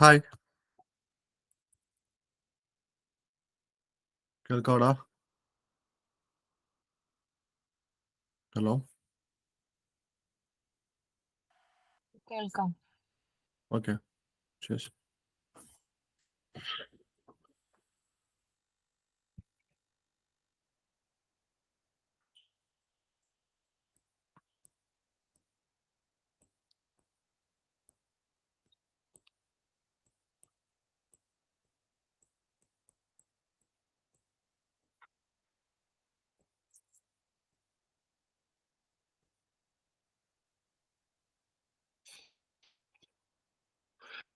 Hi, കേൾക്കാവോടാ? Hello. കേൾക്കാം. Okay, ശേഷം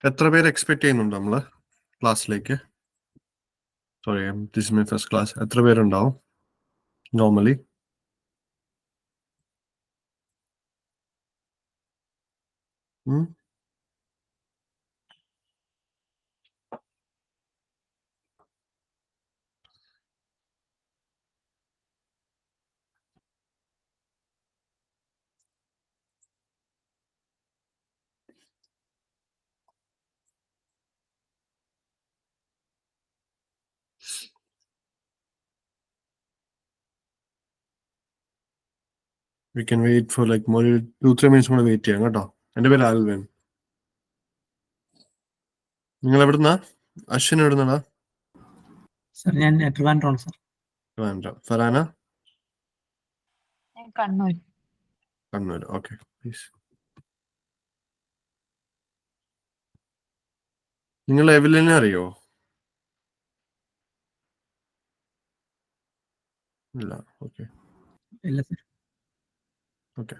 എത്ര പേര് എക്സ്പെക്ട് ചെയ്യുന്നുണ്ട് നമ്മള് ക്ലാസ്സിലേക്ക്? Sorry, this is my first class. എത്ര പേരുണ്ടാവും normally? We can wait for like ഒരു 2-3 മിനിറ്റ്സ് കൂടെ വെയിറ്റ് ചെയ്യാം കേട്ടോ. എൻ്റെ പേര് ആൽവിൻ. നിങ്ങൾ എവിടുന്നാ? അശ്വിൻ എവിടുന്നാടാ? സർ ഞാൻ ട്രിവാൻഡ്രം സർ. ട്രിവാൻഡ്രം. ഫറാന? ഞാൻ കണ്ണൂർ. കണ്ണൂർ. Okay, please. നിങ്ങൾ എവലിനെ അറിയോ? ഇല്ല. ഓക്കെ, ഇല്ല സർ. ഓക്കെ.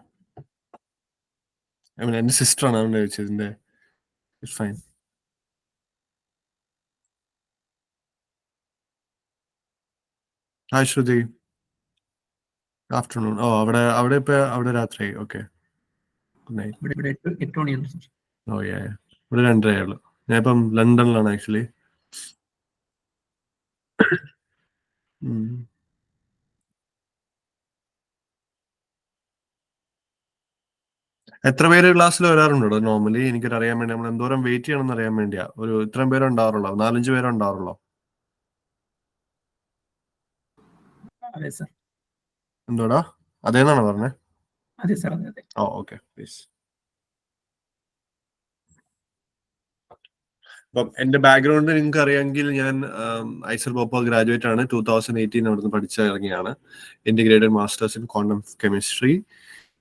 ഐ മീൻ എൻ്റെ സിസ്റ്ററാണ്, അതുകൊണ്ട് ചോദിച്ചത്. ഇതിൻ്റെ it's fine. Hi Shruti. Afternoon. ഓ, അവിടെ അവിടെ രാത്രി. Okay, good night. ഇവിടെ 8 മണിയുണ്ട് സർ. ഓ യാ, ഇവിടെ 2:30 ഞാൻ ഇപ്പം ലണ്ടനിലാണ് ആക്ച്വലി. എത്ര പേര് ക്ലാസ്സിൽ വരാറുണ്ടോ നോർമലി? എനിക്കൊരു അറിയാൻ വേണ്ടി, നമ്മൾ എന്തോരം വെയിറ്റ് ചെയ്യണമെന്ന് അറിയാൻ വേണ്ടിയാ. ഒരു ഇത്രയും പേര് ഉണ്ടാവാറുള്ളോ? 4-5 പേര് ഉണ്ടാവാറുള്ളോ? അതെ സർ. എന്തോടാ? അതേന്നാണോ പറഞ്ഞേ? അതെ സർ, അതെ അതെ. ഓ ഓക്കെ, പ്ലീസ്. അപ്പം എന്റെ ബാക്ക്ഗ്രൗണ്ട് നിങ്ങൾക്ക് അറിയാമെങ്കിൽ, ഞാൻ ഐസർ ഭോപ്പാൽ ഗ്രാജുവേറ്റ് ആണ്. 2018 അവിടുന്ന് പഠിച്ച ഇറങ്ങിയാണ്. Integrated masters in quantum chemistry.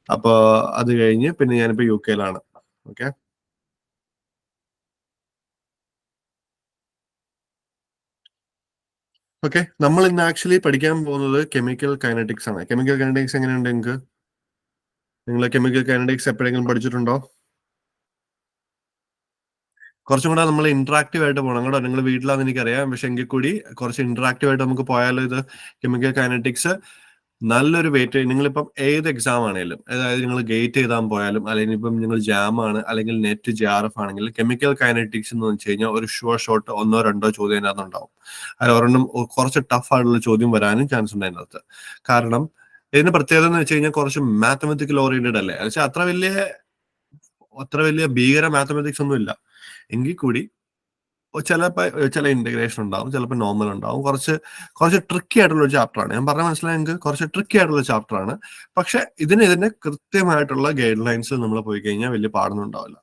അപ്പൊ അത് കഴിഞ്ഞ് പിന്നെ ഞാനിപ്പോ UK-ലാണ്. Okay, okay. നമ്മൾ ഇന്ന് ആക്ച്വലി പഠിക്കാൻ പോകുന്നത് കെമിക്കൽ കൈനറ്റിക്സ് ആണ്. കെമിക്കൽ കൈനറ്റിക്സ് എങ്ങനെയുണ്ട് നിങ്ങൾക്ക്? നിങ്ങൾ കെമിക്കൽ കൈനറ്റിക്സ് എപ്പോഴെങ്കിലും പഠിച്ചിട്ടുണ്ടോ? കുറച്ചും കൂടെ നമ്മൾ ഇന്ററാക്റ്റീവ് ആയിട്ട് പോകണം കേട്ടോ. നിങ്ങൾ വീട്ടിലാണെന്ന് എനിക്കറിയാം, പക്ഷെ എങ്കിൽ കൂടി കുറച്ച് ഇന്ററാക്റ്റീവ് ആയിട്ട് നമുക്ക് പോയാലോ. ഇത് കെമിക്കൽ കൈനറ്റിക്സ് നല്ലൊരു വെയിറ്റ്. നിങ്ങളിപ്പം ഏത് എക്സാം ആണെങ്കിലും, അതായത് നിങ്ങൾ ഗേറ്റ് എഴുതാൻ പോയാലും, അല്ലെങ്കിൽ ഇപ്പം നിങ്ങൾ ജാം ആണ്, അല്ലെങ്കിൽ നെറ്റ് JRF ആണെങ്കിൽ, കെമിക്കൽ കൈനറ്റിക്സ് എന്ന് വെച്ച് കഴിഞ്ഞാൽ ഒരു ഷുവർ ഷോട്ട് 1-2 ചോദ്യം അതിനകത്ത് ഉണ്ടാവും. അതിൽ ഒരെണ്ണം കുറച്ച് ടഫ് ആയിട്ടുള്ള ചോദ്യം വരാനും ചാൻസ് ഉണ്ട് അതിനകത്ത്. കാരണം ഇതിന്റെ പ്രത്യേകത എന്ന് വെച്ച് കഴിഞ്ഞാൽ കുറച്ച് മാത്തമെറ്റിക്കൽ ഓറിയന്റഡ് അല്ലേ. എന്ന് വെച്ചാൽ അത്ര വലിയ ഭീകര മാത്തമെറ്റിക്സ് ഒന്നും ഇല്ല. എങ്കിൽ കൂടി ചില ഇന്റഗ്രേഷൻ ഉണ്ടാവും, ചിലപ്പോൾ നോർമൽ ഉണ്ടാവും. കുറച്ച് ട്രിക്കി ആയിട്ടുള്ള ഒരു ചാപ്റ്റർ ആണ്. ഞാൻ പറഞ്ഞ മനസ്സിലായി നിങ്ങൾക്ക്? കുറച്ച് ട്രിക്കി ആയിട്ടുള്ള ചാപ്റ്റർ ആണ്. പക്ഷെ ഇതിന്റെ കൃത്യമായിട്ടുള്ള ഗൈഡ് ലൈൻസിൽ നമ്മൾ പോയി കഴിഞ്ഞാൽ വലിയ പാടൊന്നും ഉണ്ടാവില്ല.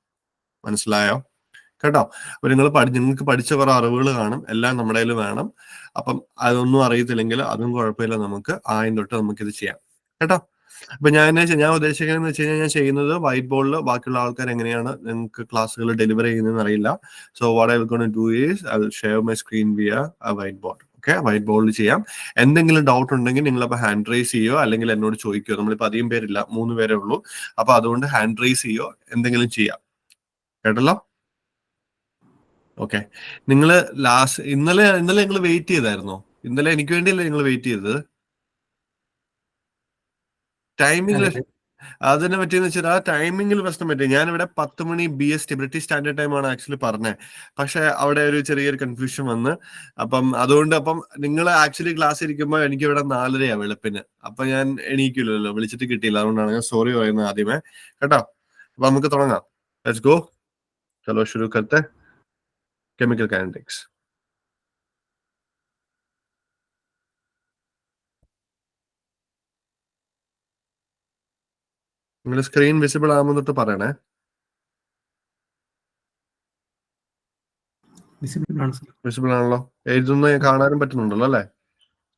മനസ്സിലായോ കേട്ടോ? അപ്പൊ നിങ്ങൾക്ക് പഠിച്ച കുറെ അറിവുകൾ കാണും, എല്ലാം നമ്മുടെ കയ്യിൽ വേണം. അപ്പം അതൊന്നും അറിയത്തില്ലെങ്കിൽ അതും കുഴപ്പമില്ല, നമുക്ക് ആദ്യം തൊട്ട് നമുക്കിത് ചെയ്യാം കേട്ടോ. അപ്പൊ ഞാൻ ഉദ്ദേശിക്കുന്നത് വെച്ച് കഴിഞ്ഞാൽ, ഞാൻ ചെയ്യുന്നത് വൈറ്റ് ബോർഡിൽ ബാക്കിയുള്ള ആൾക്കാർ എങ്ങനെയാണ് നിങ്ങൾക്ക് ക്ലാസ്സുകൾ ഡെലിവർ ചെയ്യുന്നതെന്ന് അറിയില്ല. So what I will gonna do is I will share my screen via whiteboard. Okay, white ബോർഡിൽ ചെയ്യാം. എന്തെങ്കിലും ഡൗട്ട് ഉണ്ടെങ്കിൽ നിങ്ങളപ്പോൾ ഹാൻഡ് റൈസ് ചെയ്യോ, അല്ലെങ്കിൽ എന്നോട് ചോദിക്കോ. നമ്മളിപ്പോൾ അധികം പേരില്ല, 3 പേരേ ഉള്ളൂ. അപ്പൊ അതുകൊണ്ട് ഹാൻഡ് റൈസ് ചെയ്യോ, എന്തെങ്കിലും ചെയ്യാം. കേട്ടല്ലോ? ഓക്കെ. നിങ്ങൾ ഇന്നലെ നിങ്ങൾ വെയിറ്റ് ചെയ്തായിരുന്നോ? ഇന്നലെ എനിക്ക് വേണ്ടിയല്ലേ നിങ്ങൾ വെയിറ്റ് ചെയ്തത്? ടൈമിംഗ് അതിനെ പറ്റിയെന്ന് വെച്ചാൽ, ആ ടൈമിംഗിൽ പ്രശ്നം പറ്റി. ഞാനിവിടെ 10 മണി BST ബ്രിട്ടീഷ് സ്റ്റാൻഡേർഡ് ടൈം ആണ് ആക്ച്വലി പറഞ്ഞത്. പക്ഷെ അവിടെ ഒരു ചെറിയൊരു കൺഫ്യൂഷൻ വന്ന്. അതുകൊണ്ട് നിങ്ങൾ ആക്ച്വലി ക്ലാസ് ഇരിക്കുമ്പോൾ എനിക്ക് ഇവിടെ 4:30 വെളുപ്പിന്. അപ്പൊ ഞാൻ എണീക്കില്ലല്ലോ, വിളിച്ചിട്ട് കിട്ടിയില്ല. അതുകൊണ്ടാണ് ഞാൻ സോറി പറയുന്നത് ആദ്യമേ കേട്ടോ. അപ്പൊ നമുക്ക് തുടങ്ങാം. Let's go. ചലോ ശുരു കർത്തെ. Chemical kinetics. നിങ്ങളുടെ സ്ക്രീൻ വിസിബിൾ ആകുമെന്നിട്ട് പറയണേ. വിസിബിൾ ആണ് സർ. വിസിബിൾ ആണല്ലോ, എഴുതുന്ന കാണാനും പറ്റുന്നുണ്ടല്ലോ അല്ലേ?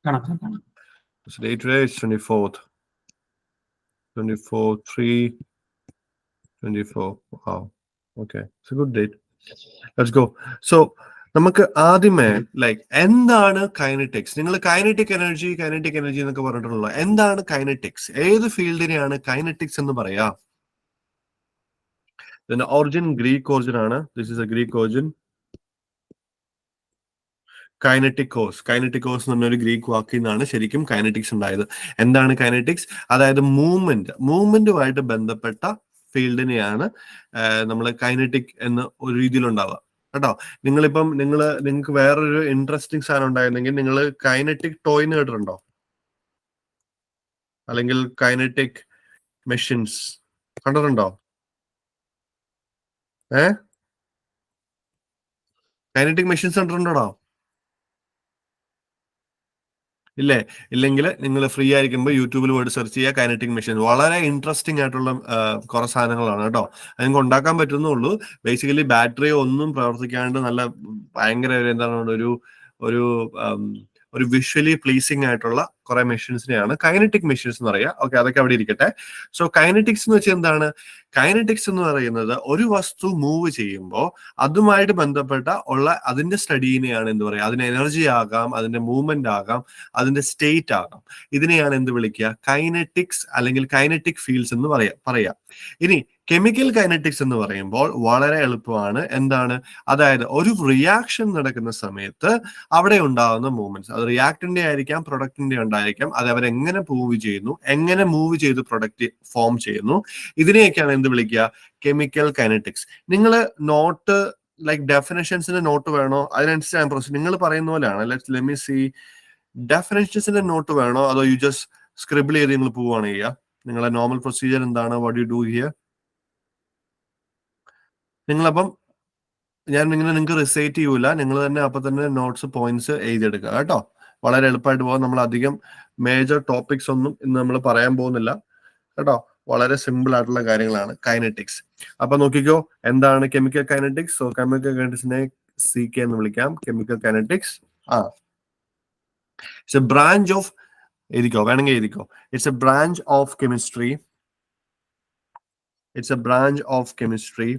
കാണാം സർ, കാണാം. Today is 24th. 24, 3, 24. Wow. Okay. It's a good date. Let's go. So, നമുക്ക് ആദ്യമേ ലൈക്ക് എന്താണ് കൈനറ്റിക്സ്? നിങ്ങൾ കൈനറ്റിക് എനർജി എന്നൊക്കെ പറഞ്ഞിട്ടുള്ള എന്താണ് കൈനറ്റിക്സ്? ഏത് ഫീൽഡിനെയാണ് കൈനറ്റിക്സ് എന്ന് പറയാ? ഇതിന്റെ ഒറിജിൻ ഗ്രീക്ക് ഒറിജിൻ ആണ്. This is a Greek origin. കൈനറ്റിക്കോസ് എന്ന് പറഞ്ഞ ഒരു ഗ്രീക്ക് വാക്കിൽ നിന്നാണ് ശരിക്കും കൈനറ്റിക്സ് ഉണ്ടായത്. എന്താണ് കൈനറ്റിക്സ്? അതായത് മൂവ്മെന്റുമായിട്ട് ബന്ധപ്പെട്ട ഫീൽഡിനെയാണ് നമ്മൾ കൈനറ്റിക് എന്ന ഒരു രീതിയിലുണ്ടാവുക കേട്ടോ. നിങ്ങൾക്ക് വേറൊരു ഇൻട്രസ്റ്റിംഗ് സാധനം ഉണ്ടായിരുന്നെങ്കിൽ നിങ്ങൾ കൈനറ്റിക് ടോയ്ന്ന് കേട്ടിട്ടുണ്ടോ? അല്ലെങ്കിൽ കൈനറ്റിക് മെഷീൻസ് കണ്ടിട്ടുണ്ടോ? കൈനറ്റിക് മെഷീൻസ് കണ്ടിട്ടുണ്ടോ? ഇല്ലേ? ഇല്ലെങ്കിൽ നിങ്ങൾ ഫ്രീ ആയിരിക്കുമ്പോൾ യൂട്യൂബിൽ പോയിട്ട് സെർച്ച് ചെയ്യുക കൈനറ്റിക് മെഷീൻ. വളരെ ഇൻട്രസ്റ്റിംഗ് ആയിട്ടുള്ള കുറെ സാധനങ്ങളാണ് കേട്ടോ. നിങ്ങൾക്ക് ഉണ്ടാക്കാൻ പറ്റുന്നുള്ളൂ. ബേസിക്കലി ബാറ്ററി ഒന്നും പ്രവർത്തിക്കാണ്ട് നല്ല ഭയങ്കര എന്താണ് ഒരു വിഷ്വലി പ്ലീസിംഗ് ആയിട്ടുള്ള കുറെ മെഷീൻസിനെയാണ് കൈനറ്റിക് മെഷീൻസ് എന്ന് പറയുക. ഓക്കെ, അതൊക്കെ അവിടെ ഇരിക്കട്ടെ. സോ കൈനറ്റിക്സ് എന്ന് വെച്ചാൽ എന്താണ്? കൈനറ്റിക്സ് എന്ന് പറയുന്നത് ഒരു വസ്തു മൂവ് ചെയ്യുമ്പോൾ അതുമായിട്ട് ബന്ധപ്പെട്ട അതിന്റെ സ്റ്റഡീനെയാണ് എന്ത് പറയുക? അതിന് എനർജി ആകാം, അതിന്റെ മൂവ്മെന്റ് ആകാം, അതിന്റെ സ്റ്റേറ്റ് ആകാം. ഇതിനെയാണ് എന്ത് വിളിക്കുക? കൈനറ്റിക്സ് അല്ലെങ്കിൽ കൈനറ്റിക് ഫീൽഡ്സ് എന്ന് പറയാം. ഇനി കെമിക്കൽ കൈനറ്റിക്സ് എന്ന് പറയുമ്പോൾ വളരെ എളുപ്പമാണ്. എന്താണ്? അതായത് ഒരു റിയാക്ഷൻ നടക്കുന്ന സമയത്ത് അവിടെ ഉണ്ടാകുന്ന മൂവ്മെന്റ്സ്, അത് റിയാക്ടിന്റെ ആയിരിക്കാം, പ്രൊഡക്റ്റിന്റെ ഉണ്ടായിരിക്കാം. അത് അവരെങ്ങനെ മൂവ് ചെയ്യുന്നു, എങ്ങനെ മൂവ് ചെയ്ത് പ്രൊഡക്റ്റ് ഫോം ചെയ്യുന്നു, ഇതിനെയൊക്കെയാണ് എന്ത് വിളിക്കുക? Chemical kinetics. നിങ്ങൾ നോട്ട് ലൈക്ക് ഡെഫിനേഷൻസിന്റെ നോട്ട് വേണോ? അതിനനുസരിച്ച് പ്രൊസീജർ നിങ്ങൾ പറയുന്ന പോലെയാണ്. Let me see. ഡെഫിനേഷൻസിന്റെ നോട്ട് വേണോ അതോ യു ജസ്റ്റ് സ്ക്രിബിൾ ചെയ്ത് നിങ്ങൾ പോവുകയാണ് ചെയ്യുക? നിങ്ങളെ നോർമൽ പ്രൊസീജിയർ എന്താണ്? What you do here? നിങ്ങളപ്പം നിങ്ങൾക്ക് റിസൈറ്റ് ചെയ്യൂല, നിങ്ങൾ തന്നെ അപ്പൊ തന്നെ നോട്ട്സ് പോയിന്റ്സ് എഴുതിയെടുക്കുക കേട്ടോ. വളരെ എളുപ്പമായിട്ട് പോകാം. നമ്മൾ അധികം മേജർ ടോപ്പിക്സ് ഒന്നും ഇന്ന് നമ്മൾ പറയാൻ പോകുന്നില്ല കേട്ടോ. വളരെ സിമ്പിൾ ആയിട്ടുള്ള കാര്യങ്ങളാണ് കൈനറ്റിക്സ്. അപ്പൊ നോക്കിക്കോ, എന്താണ് കെമിക്കൽ കൈനറ്റിക്സ്? സോ കെമിക്കൽ കൈനറ്റിക്സിനെ CK എന്ന് വിളിക്കാം. Chemical kinetics it's a branch of വേണമെങ്കിൽ എഴുതിക്കോ. It's a branch of chemistry. It's a branch of chemistry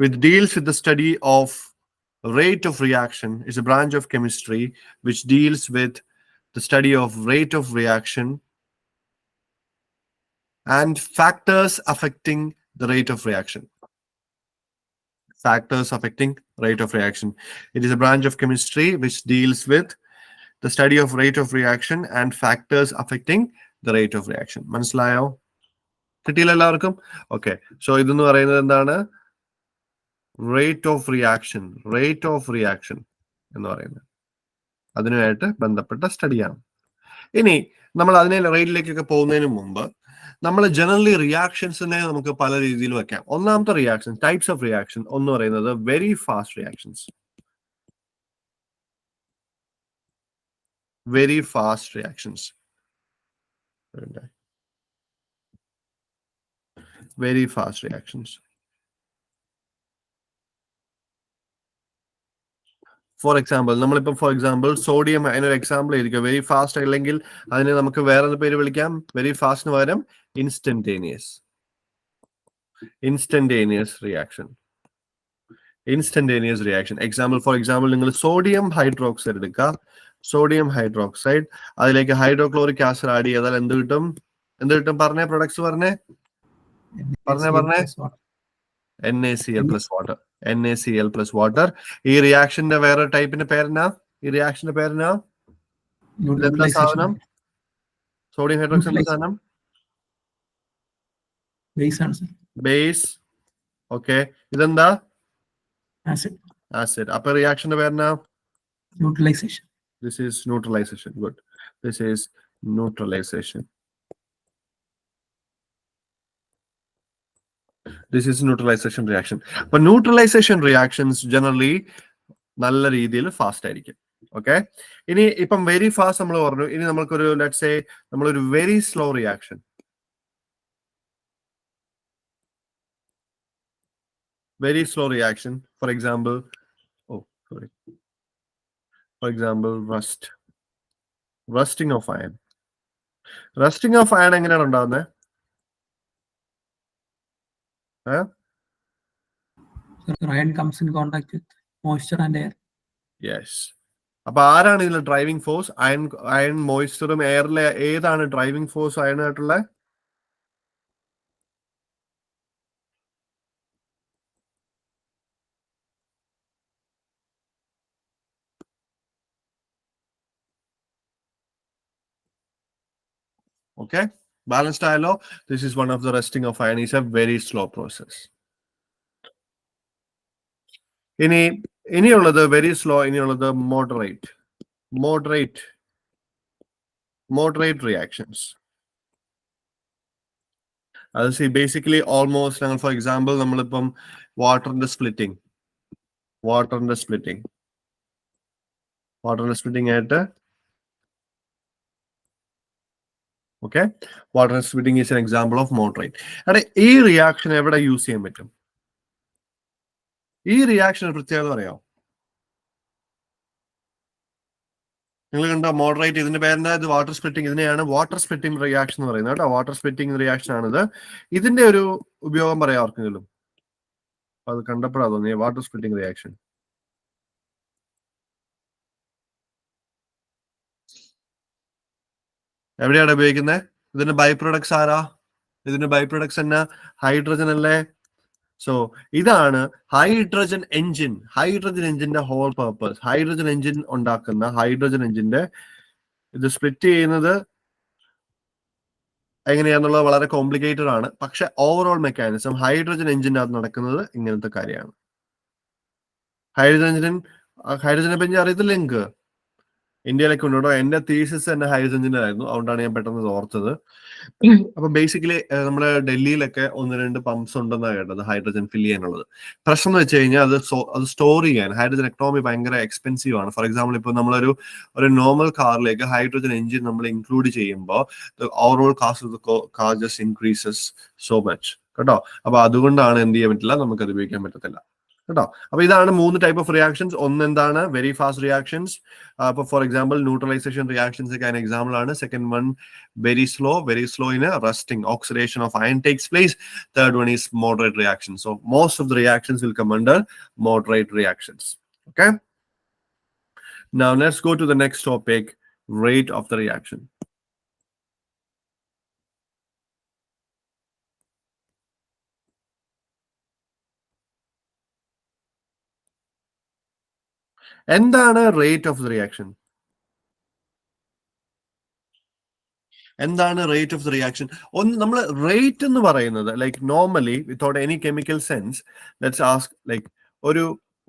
which deals with the study of rate of reaction. It's a branch of chemistry which deals with the study of rate of reaction and factors affecting the rate of reaction. Factors affecting rate of reaction. It is a branch of chemistry which deals with the study of rate of reaction and factors affecting the rate of reaction. മനസ്സിലായോ? കിട്ടിയില്ല എല്ലാവർക്കും? Okay. So ഇതെന്ന് പറയുന്നത് എന്താണ്? Rate of reaction എന്ന് പറയുന്നത് അതിനുമായിട്ട് ബന്ധപ്പെട്ട സ്റ്റഡിയാണ്. ഇനി നമ്മൾ അതിനെ റേറ്റിലേക്കൊക്കെ പോകുന്നതിന് മുമ്പ് നമ്മൾ ജനറലി റിയാക്ഷൻസിനെ നമുക്ക് പല രീതിയിൽ വെക്കാം. ഒന്നാമത്തെ റിയാക്ഷൻ, ടൈപ്സ് ഓഫ് റിയാക്ഷൻ എന്ന് പറയുന്നത് very fast reactions. For example sodium, അതിനൊരു എക്സാമ്പിൾ ആയിരിക്കും. വെരി ഫാസ്റ്റ് അല്ലെങ്കിൽ അതിനെ നമുക്ക് വേറെ പേര് വിളിക്കാം. വെരി ഫാസ്റ്റിന് പകരം ഇൻസ്റ്റന്റേനിയസ് റിയാക്ഷൻ. ഫോർ എക്സാമ്പിൾ നിങ്ങൾ സോഡിയം ഹൈഡ്രോക്സൈഡ് എടുക്കുക. അതിലേക്ക് ഹൈഡ്രോക്ലോറിക് ആസിഡ് ആഡ് ചെയ്താൽ എന്ത് കിട്ടും? പറഞ്ഞേ, പ്രൊഡക്ട്സ് പറഞ്ഞേ. NaCl plus water. ഈ റിയാക്ഷന്റെ വേറെ ടൈപ്പിന്റെ പേരെന്നാ? സാധനം സോഡിയം ഹൈഡ്രോക്സൈഡ് സാധനം ബേസ്. ഓക്കെ, ഇതെന്താ? ആസിഡ്. അപ്പൊ റിയാക്ഷന്റെ പേരെന്നാ? Neutralization. This is neutralization. Good. This is neutralization. This is neutralization reaction. അപ്പൊ ന്യൂട്രലൈസേഷൻ റിയാക്ഷൻസ് ജനറലി നല്ല രീതിയിൽ ഫാസ്റ്റ് ആയിരിക്കും. ഓക്കെ, ഇനി ഇപ്പം വെരി ഫാസ്റ്റ് നമ്മൾ പറഞ്ഞു. ഇനി നമുക്കൊരു ലെറ്റ്സ് സേ നമ്മളൊരു very slow reaction, very slow reaction, for example rusting of iron. എങ്ങനെയാണ് ഉണ്ടാകുന്നത്? Iron comes in contact with moisture and air. Yes. അപ്പൊ ആരാണ് ഇതിൽ ഡ്രൈവിംഗ് ഫോഴ്സ്? അയൺ മോയ്സ്ചറും എയറിലെ ഏതാണ് ഡ്രൈവിംഗ് ഫോഴ്സ് അയണായിട്ടുള്ള? Okay, balanced ആയല്ലോ. This is one of the rusting of iron. Is a very slow process. ഇനിയുള്ളത് very slow, ഇനിയുള്ളത് moderate reactions. അത് basically almost ഞങ്ങൾ for example നമ്മളിപ്പം വാട്ടറിന്റെ സ്പ്ലിറ്റിംഗ് ആയിട്ട് okay, water splitting is an example of moderate. അതെ, ഈ reaction എവിടെ use ചെയ്യാൻ പറ്റും? ഈ റിയാക്ഷൻ പ്രത്യേകത പറയാം. നിങ്ങൾ കണ്ടോ മോഡറേറ്റ്, ഇതിന്റെ പേരെന്താ? ഇത് വാട്ടർ സ്പ്ലിറ്റിംഗ്. ഇതിനെയാണ് വാട്ടർ സ്പ്ലിറ്റിംഗ് റിയാക്ഷൻ എന്ന് പറയുന്നത് കേട്ടോ. വാട്ടർ സ്പ്ലിറ്റിംഗ് റിയാക്ഷൻ ആണിത്. ഇതിന്റെ ഒരു ഉപയോഗം പറയാം ആർക്കെങ്കിലും? അത് കണ്ടപ്പോഴാ തോന്നിയ വാട്ടർ സ്പ്ലിറ്റിംഗ് റിയാക്ഷൻ. എവിടെയാണ് ഉപയോഗിക്കുന്നത്? ഇതിന്റെ ബൈ പ്രൊഡക്ട്സ് ആരാ? ഇതിന്റെ ബൈ പ്രൊഡക്ട്സ് എന്നാ? ഹൈഡ്രജൻ അല്ലേ? സോ ഇതാണ് ഹൈഡ്രജൻ എഞ്ചിന്റെ ഹോൾ പർപ്പസ്. ഹൈഡ്രജൻ എഞ്ചിൻ ഉണ്ടാക്കുന്ന ഹൈഡ്രജൻ എഞ്ചിന്റെ ഇത് സ്പ്ലിറ്റ് ചെയ്യുന്നത് എങ്ങനെയാന്നുള്ളത് വളരെ കോംപ്ലിക്കേറ്റഡ് ആണ്. പക്ഷെ ഓവറോൾ മെക്കാനിസം ഹൈഡ്രജൻ എഞ്ചിന്റെ അത് നടക്കുന്നത് ഇങ്ങനത്തെ കാര്യമാണ്. ഹൈഡ്രജനെ പറ്റി അറിയത്തില്ല നിങ്ങൾക്ക്? ഇന്ത്യയിലൊക്കെ ഉണ്ട് കേട്ടോ. എന്റെ തീസിസ് തന്നെ ഹൈഡ്രജന്റെ ആയിരുന്നു, അതുകൊണ്ടാണ് ഞാൻ പെട്ടെന്ന് ഓർത്തത്. അപ്പൊ ബേസിക്കലി നമ്മുടെ ഡൽഹിയിലൊക്കെ 1-2 പമ്പ്സ് ഉണ്ടെന്നാണ് കേട്ടത് ഹൈഡ്രജൻ ഫിൽ ചെയ്യാനുള്ളത്. പ്രശ്നം എന്ന് വെച്ച് കഴിഞ്ഞാൽ അത് സ്റ്റോർ ചെയ്യാൻ ഹൈഡ്രജൻ എക്കണോമി ഭയങ്കര എക്സ്പെൻസീവ് ആണ്. ഫോർ എക്സാമ്പിൾ ഇപ്പൊ നമ്മളൊരു നോർമൽ കാറിലേക്ക് ഹൈഡ്രജൻ എഞ്ചിൻ നമ്മൾ ഇൻക്ലൂഡ് ചെയ്യുമ്പോൾ overall cost of the car just increases so much കേട്ടോ. അപ്പൊ അതുകൊണ്ടാണ് എന്ത് ചെയ്യാൻ പറ്റില്ല, നമുക്കത് ഉപയോഗിക്കാൻ പറ്റത്തില്ല കേട്ടോ. അപ്പൊ ഇതാണ് 3 ടൈപ്പ് ഓഫ് റിയാക്ഷൻസ്. ഒന്ന് എന്താണ്? Very fast reactions. അപ്പൊ ഫോർ എക്സാമ്പിൾ ന്യൂട്രലൈസേഷൻ റിയാക്ഷൻസ് ഒക്കെ അതിന് എക്സാമ്പിൾ ആണ്. Second one very slow in rusting, oxidation of iron takes place. Third one is moderate reactions. So most of the reactions will come under moderate reactions. Okay, now let's go to the next topic, rate of the reaction. എന്താണ് rate of the reaction? എന്താണ് rate of the reaction? നമ്മൾ rate എന്ന് പറയുന്നത് like normally without any chemical sense let's ask like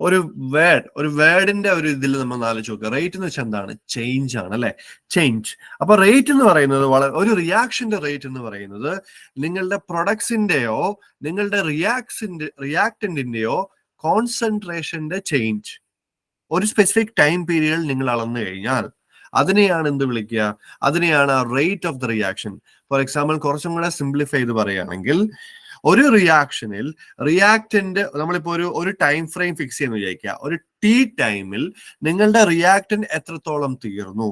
ഒരു വേർഡിന്റെ ഒരു ഇതിൽ നമ്മൾ ആലോചിച്ച് നോക്കുക. റേറ്റ് എന്ന് വെച്ചാൽ എന്താണ്? ചേഞ്ച് ആണ് അല്ലെ? ചേഞ്ച്. അപ്പൊ റേറ്റ് എന്ന് പറയുന്നത് ഒരു റിയാക്ഷന്റെ റേറ്റ് എന്ന് പറയുന്നത് നിങ്ങളുടെ പ്രൊഡക്ട്സിന്റെയോ നിങ്ങളുടെ റിയാക്ടന്റിന്റെയോ കോൺസെൻട്രേഷന്റെ ചേഞ്ച് ഒരു സ്പെസിഫിക് ടൈം പീരിയഡിൽ നിങ്ങൾ അളന്നു കഴിഞ്ഞാൽ അതിനെയാണ് എന്ത് വിളിക്കുക? അതിനെയാണ് rate of the reaction. For example കുറച്ചും കൂടെ സിംപ്ലിഫൈ ചെയ്ത് പറയുകയാണെങ്കിൽ ഒരു റിയാക്ഷനിൽ റിയാക്ടന്റ് നമ്മളിപ്പോ ഒരു ടൈം ഫ്രെയിം ഫിക്സ് ചെയ്യുന്ന വിചാരിക്കുക. ഒരു ടി ടൈമിൽ നിങ്ങളുടെ റിയാക്ടന്റ് എത്രത്തോളം തീർന്നു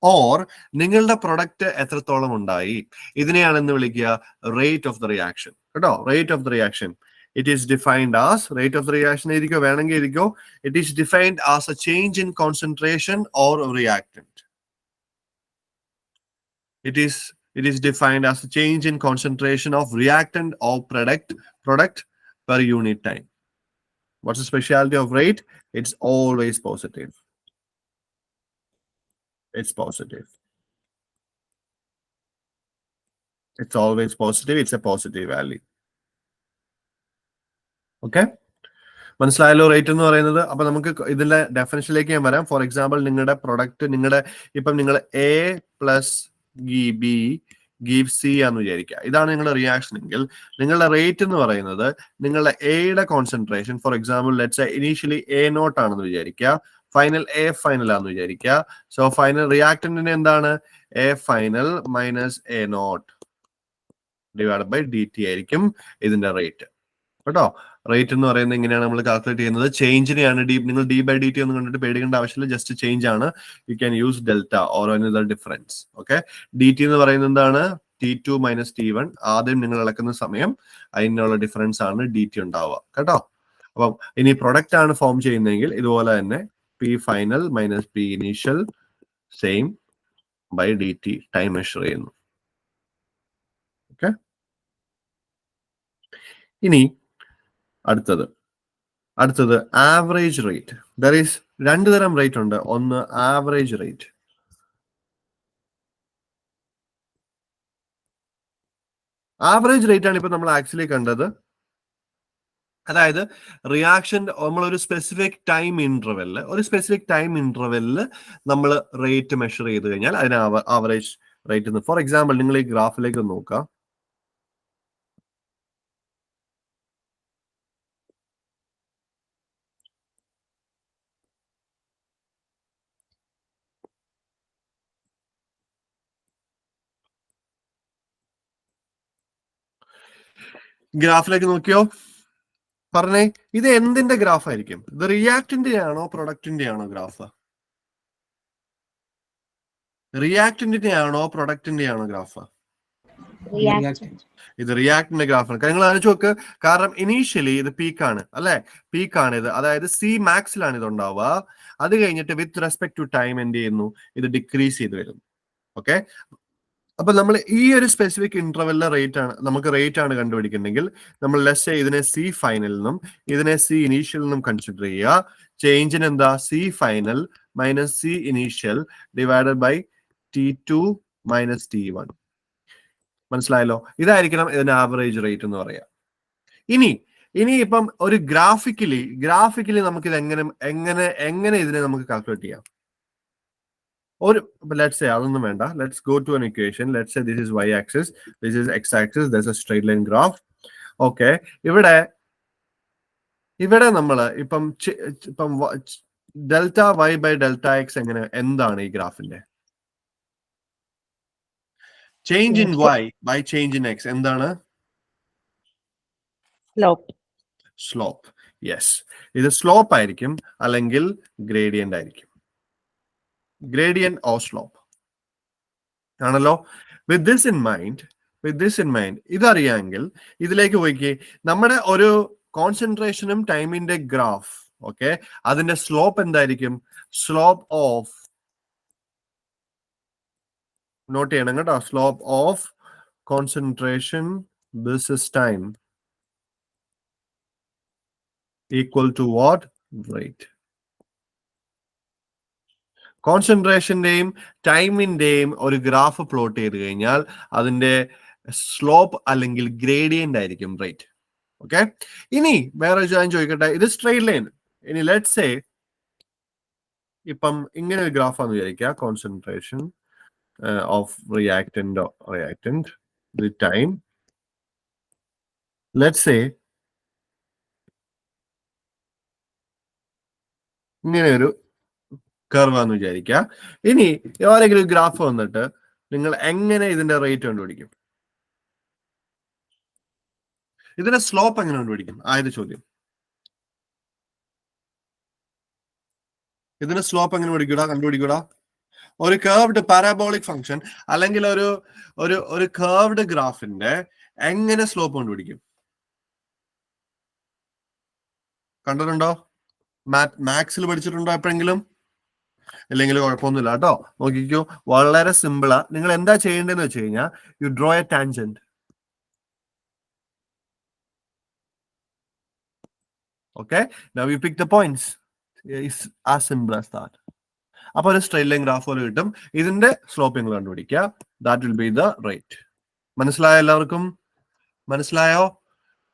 ഓർ നിങ്ങളുടെ പ്രൊഡക്റ്റ് എത്രത്തോളം ഉണ്ടായി, ഇതിനെയാണ് എന്ന് വിളിക്കുക റേറ്റ് ഓഫ് ദ റിയാക്ഷൻ കേട്ടോ. Rate of the reaction it is defined as rate of the reaction erikko venange erikko it is defined as a change in concentration or reactant. It is defined as a change in concentration of reactant or product per unit time. What's the specialty of rate? It's always positive. It's positive. It's always positive. It's a positive value. Okay, മനസ്സിലായല്ലോ rate എന്ന് പറയുന്നത്? അപ്പൊ നമുക്ക് ഇതിന്റെ ഡെഫിനിഷനിലേക്ക് ഞാൻ വരാം. For example നിങ്ങളുടെ product നിങ്ങൾ എ പ്ലസ് ഗീവ് സി ആന്ന് വിചാരിക്കുക. ഇതാണ് നിങ്ങളുടെ റിയാക്ഷൻ എങ്കിൽ നിങ്ങളുടെ റേറ്റ് എന്ന് പറയുന്നത് നിങ്ങളുടെ എയുടെ concentration, for example let's initially A naught ആണെന്ന് വിചാരിക്കുക, ഫൈനൽ എ ഫൈനൽ ആണെന്ന് വിചാരിക്കുക. സോ ഫൈനൽ റിയാക്ടന്റിന് എന്താണ് A final minus A naught divide by D T ആയിരിക്കും ഇതിന്റെ റേറ്റ് കേട്ടോ. റേറ്റ് എന്ന് പറയുന്നത് ഇങ്ങനെയാണ് നമ്മൾ കാൽക്കുലേറ്റ് ചെയ്യുന്നത്. ചേഞ്ചിനെയാണ് നിങ്ങൾ ഡി ബൈ ഡി ടി ഒന്നും കണ്ടിട്ട് പേടിക്കേണ്ട ആവശ്യമില്ല, ജസ്റ്റ് ചേഞ്ച് ആണ്. You can use delta or another difference. Okay, D T എന്ന് പറയുന്നത് എന്താണ് T2 മൈനസ് T1. ആദ്യം നിങ്ങൾ ഇളക്കുന്ന സമയം അതിനുള്ള ഡിഫറൻസ് ആണ് ഡി ടി ഉണ്ടാവുക കേട്ടോ. അപ്പം ഇനി പ്രൊഡക്റ്റ് ആണ് ഫോം ചെയ്യുന്നതെങ്കിൽ ഇതുപോലെ തന്നെ P final minus P initial same by D T time measure ചെയ്യുന്നു. ഓക്കെ, ഇനി അടുത്തത് ആവറേജ് റേറ്റ്. ദർ ഈസ് രണ്ട് തരം റേറ്റ് ഉണ്ട്. ഒന്ന് ആവറേജ് റേറ്റ്. ആവറേജ് റേറ്റ് ആണ് ഇപ്പൊ നമ്മൾ ആക്ച്വലി കണ്ടത്. അതായത് റിയാക്ഷൻ നമ്മൾ ഒരു സ്പെസിഫിക് ടൈം ഇന്റർവെല്ലിൽ നമ്മൾ റേറ്റ് മെഷർ ചെയ്ത് കഴിഞ്ഞാൽ അതിന് ആവറേജ് റേറ്റ്. ഫോർ എക്സാമ്പിൾ നിങ്ങൾ ഈ ഗ്രാഫിലേക്ക് നോക്കുക. ഗ്രാഫിലേക്ക് നോക്കിയോ, പറഞ്ഞേ ഇത് എന്തിന്റെ ഗ്രാഫ് ആയിരിക്കും? ഇത് റിയാക്ടിന്റെ ആണോ പ്രൊഡക്റ്റിന്റെ ആണോ ഗ്രാഫ്? റിയാക്ടിന്റെ ആണോ പ്രൊഡക്റ്റിന്റെ ആണോ ഗ്രാഫ്? ഇത് റിയാക്ടിന്റെ ഗ്രാഫാണ്. നിങ്ങൾ ആലോചിച്ച് നോക്ക്. കാരണം ഇനീഷ്യലി ഇത് പീക്കാണ് അല്ലെ, പീക്കാണ് ഇത്. അതായത് സി മാക്സിലാണ് ഇത് ഉണ്ടാവുക. അത് കഴിഞ്ഞിട്ട് വിത്ത് റെസ്പെക്ട് ടു ടൈം എന്ത് ചെയ്യുന്നു, ഇത് ഡിക്രീസ് ചെയ്ത് വരുന്നു. ഓക്കെ, അപ്പൊ നമ്മൾ ഈ ഒരു സ്പെസിഫിക് ഇന്റർവെല്ലിലെ റേറ്റ് ആണ് കണ്ടുപിടിക്കുന്നെങ്കിൽ നമ്മൾ ലെറ്റ്സ് സേ ഇതിനെ സി ഫൈനൽ എന്നും ഇതിനെ സി ഇനീഷ്യൽ എന്നും കൺസിഡർ ചെയ്യുക. ചേഞ്ചിന് എന്താ C final minus C initial divided by T2 minus T1. മനസ്സിലായല്ലോ? ഇതായിരിക്കണം ഇതിന്റെ ആവറേജ് റേറ്റ് എന്ന് പറയാം. ഇനി ഇപ്പം ഒരു ഗ്രാഫിക്കലി നമുക്ക് ഇത് എങ്ങനെ ഇതിനെ നമുക്ക് കാൽക്കുലേറ്റ് ചെയ്യാം? Let's say അതൊന്നും വേണ്ട. Let's go to an equation. Let's say this is y axis, this is x axis, there's a straight line graph. Okay, ഇവിടെ നമ്മൾ ഇപ്പം delta y by delta x എന്താണ് ഈ ഗ്രാഫിന്റെ? Change in y by change in x എന്താണ്? Slope. Yes, ഇത് slope ആയിരിക്കും അല്ലെങ്കിൽ ഗ്രേഡിയന്റ് ആയിരിക്കും. ഗ്രേഡിയന്റ് ഓർ സ്ലോപ്പ് ആണല്ലോ. വിത്ത് ദിസ് ഇൻ മൈൻഡ് ഇതറിയാമെങ്കിൽ ഇതിലേക്ക് പോയിക്കേ. നമ്മുടെ ഒരു കോൺസെൻട്രേഷനും ടൈമിന്റെ ഗ്രാഫ്, ഓക്കെ, അതിന്റെ സ്ലോപ്പ് എന്തായിരിക്കും? സ്ലോപ്പ് ഓഫ്, നോട്ട് ചെയ്യണം കേട്ടോ, slope of concentration versus time equal to what? Rate. കോൺസെൻട്രേഷന്റെയും ടൈമിന്റെയും ഒരു ഗ്രാഫ് പ്ലോട്ട് ചെയ്ത് കഴിഞ്ഞാൽ അതിന്റെ സ്ലോപ്പ് അല്ലെങ്കിൽ ഗ്രേഡിയന്റ് ആയിരിക്കും റേറ്റ്. ഓക്കെ, ഇനി വേറെ ഞാൻ ചോദിക്കട്ടെ, ഇത് സ്ട്രെയിറ്റ് ലൈൻ. ഇനി ലെറ്റ്സ് സേ ഇപ്പം ഇങ്ങനെ ഒരു ഗ്രാഫാന്ന് വിചാരിക്കുക. Concentration of reactant with time. Let's say ഇങ്ങനെ ഒരു കർവാന്ന് വിചാരിക്കുക. ഇനി ഏതെങ്കിലും ഗ്രാഫ് വന്നിട്ട് നിങ്ങൾ എങ്ങനെ ഇതിന്റെ റേറ്റ് കണ്ടുപിടിക്കും? ഇതിന്റെ സ്ലോപ്പ് എങ്ങനെ കണ്ടുപിടിക്കും? ആയത് ചോദ്യം. ഇതിന്റെ സ്ലോപ്പ് എങ്ങനെ കണ്ടുപിടിക്കൂടാ? ഒരു കർവ്ഡ് പാരാബോളിക് ഫംഗ്ഷൻ അല്ലെങ്കിൽ ഒരു കർവ്ഡ് ഗ്രാഫിന്റെ എങ്ങനെ സ്ലോപ്പ് കണ്ടുപിടിക്കും? കണ്ടിട്ടുണ്ടോ? മാത്സിൽ പഠിച്ചിട്ടുണ്ടോ എപ്പോഴെങ്കിലും? ഇല്ലെങ്കിൽ കുഴപ്പമൊന്നുമില്ല കേട്ടോ. നോക്കിക്കോ, വളരെ സിമ്പിളാ. നിങ്ങൾ എന്താ ചെയ്യേണ്ടതെന്ന് വെച്ച് കഴിഞ്ഞാൽ U draw a tangent. Okay, now you pick the points. It's as simple as that. അപ്പൊ ഒരു സ്ട്രെയിറ്റ് ലൈൻ ഗ്രാഫ് പോലെ കിട്ടും. ഇതിന്റെ സ്ലോപ്പ് നിങ്ങൾ കണ്ടുപിടിക്കുക. That will B the rate. മനസ്സിലായോ എല്ലാവർക്കും? മനസ്സിലായോ?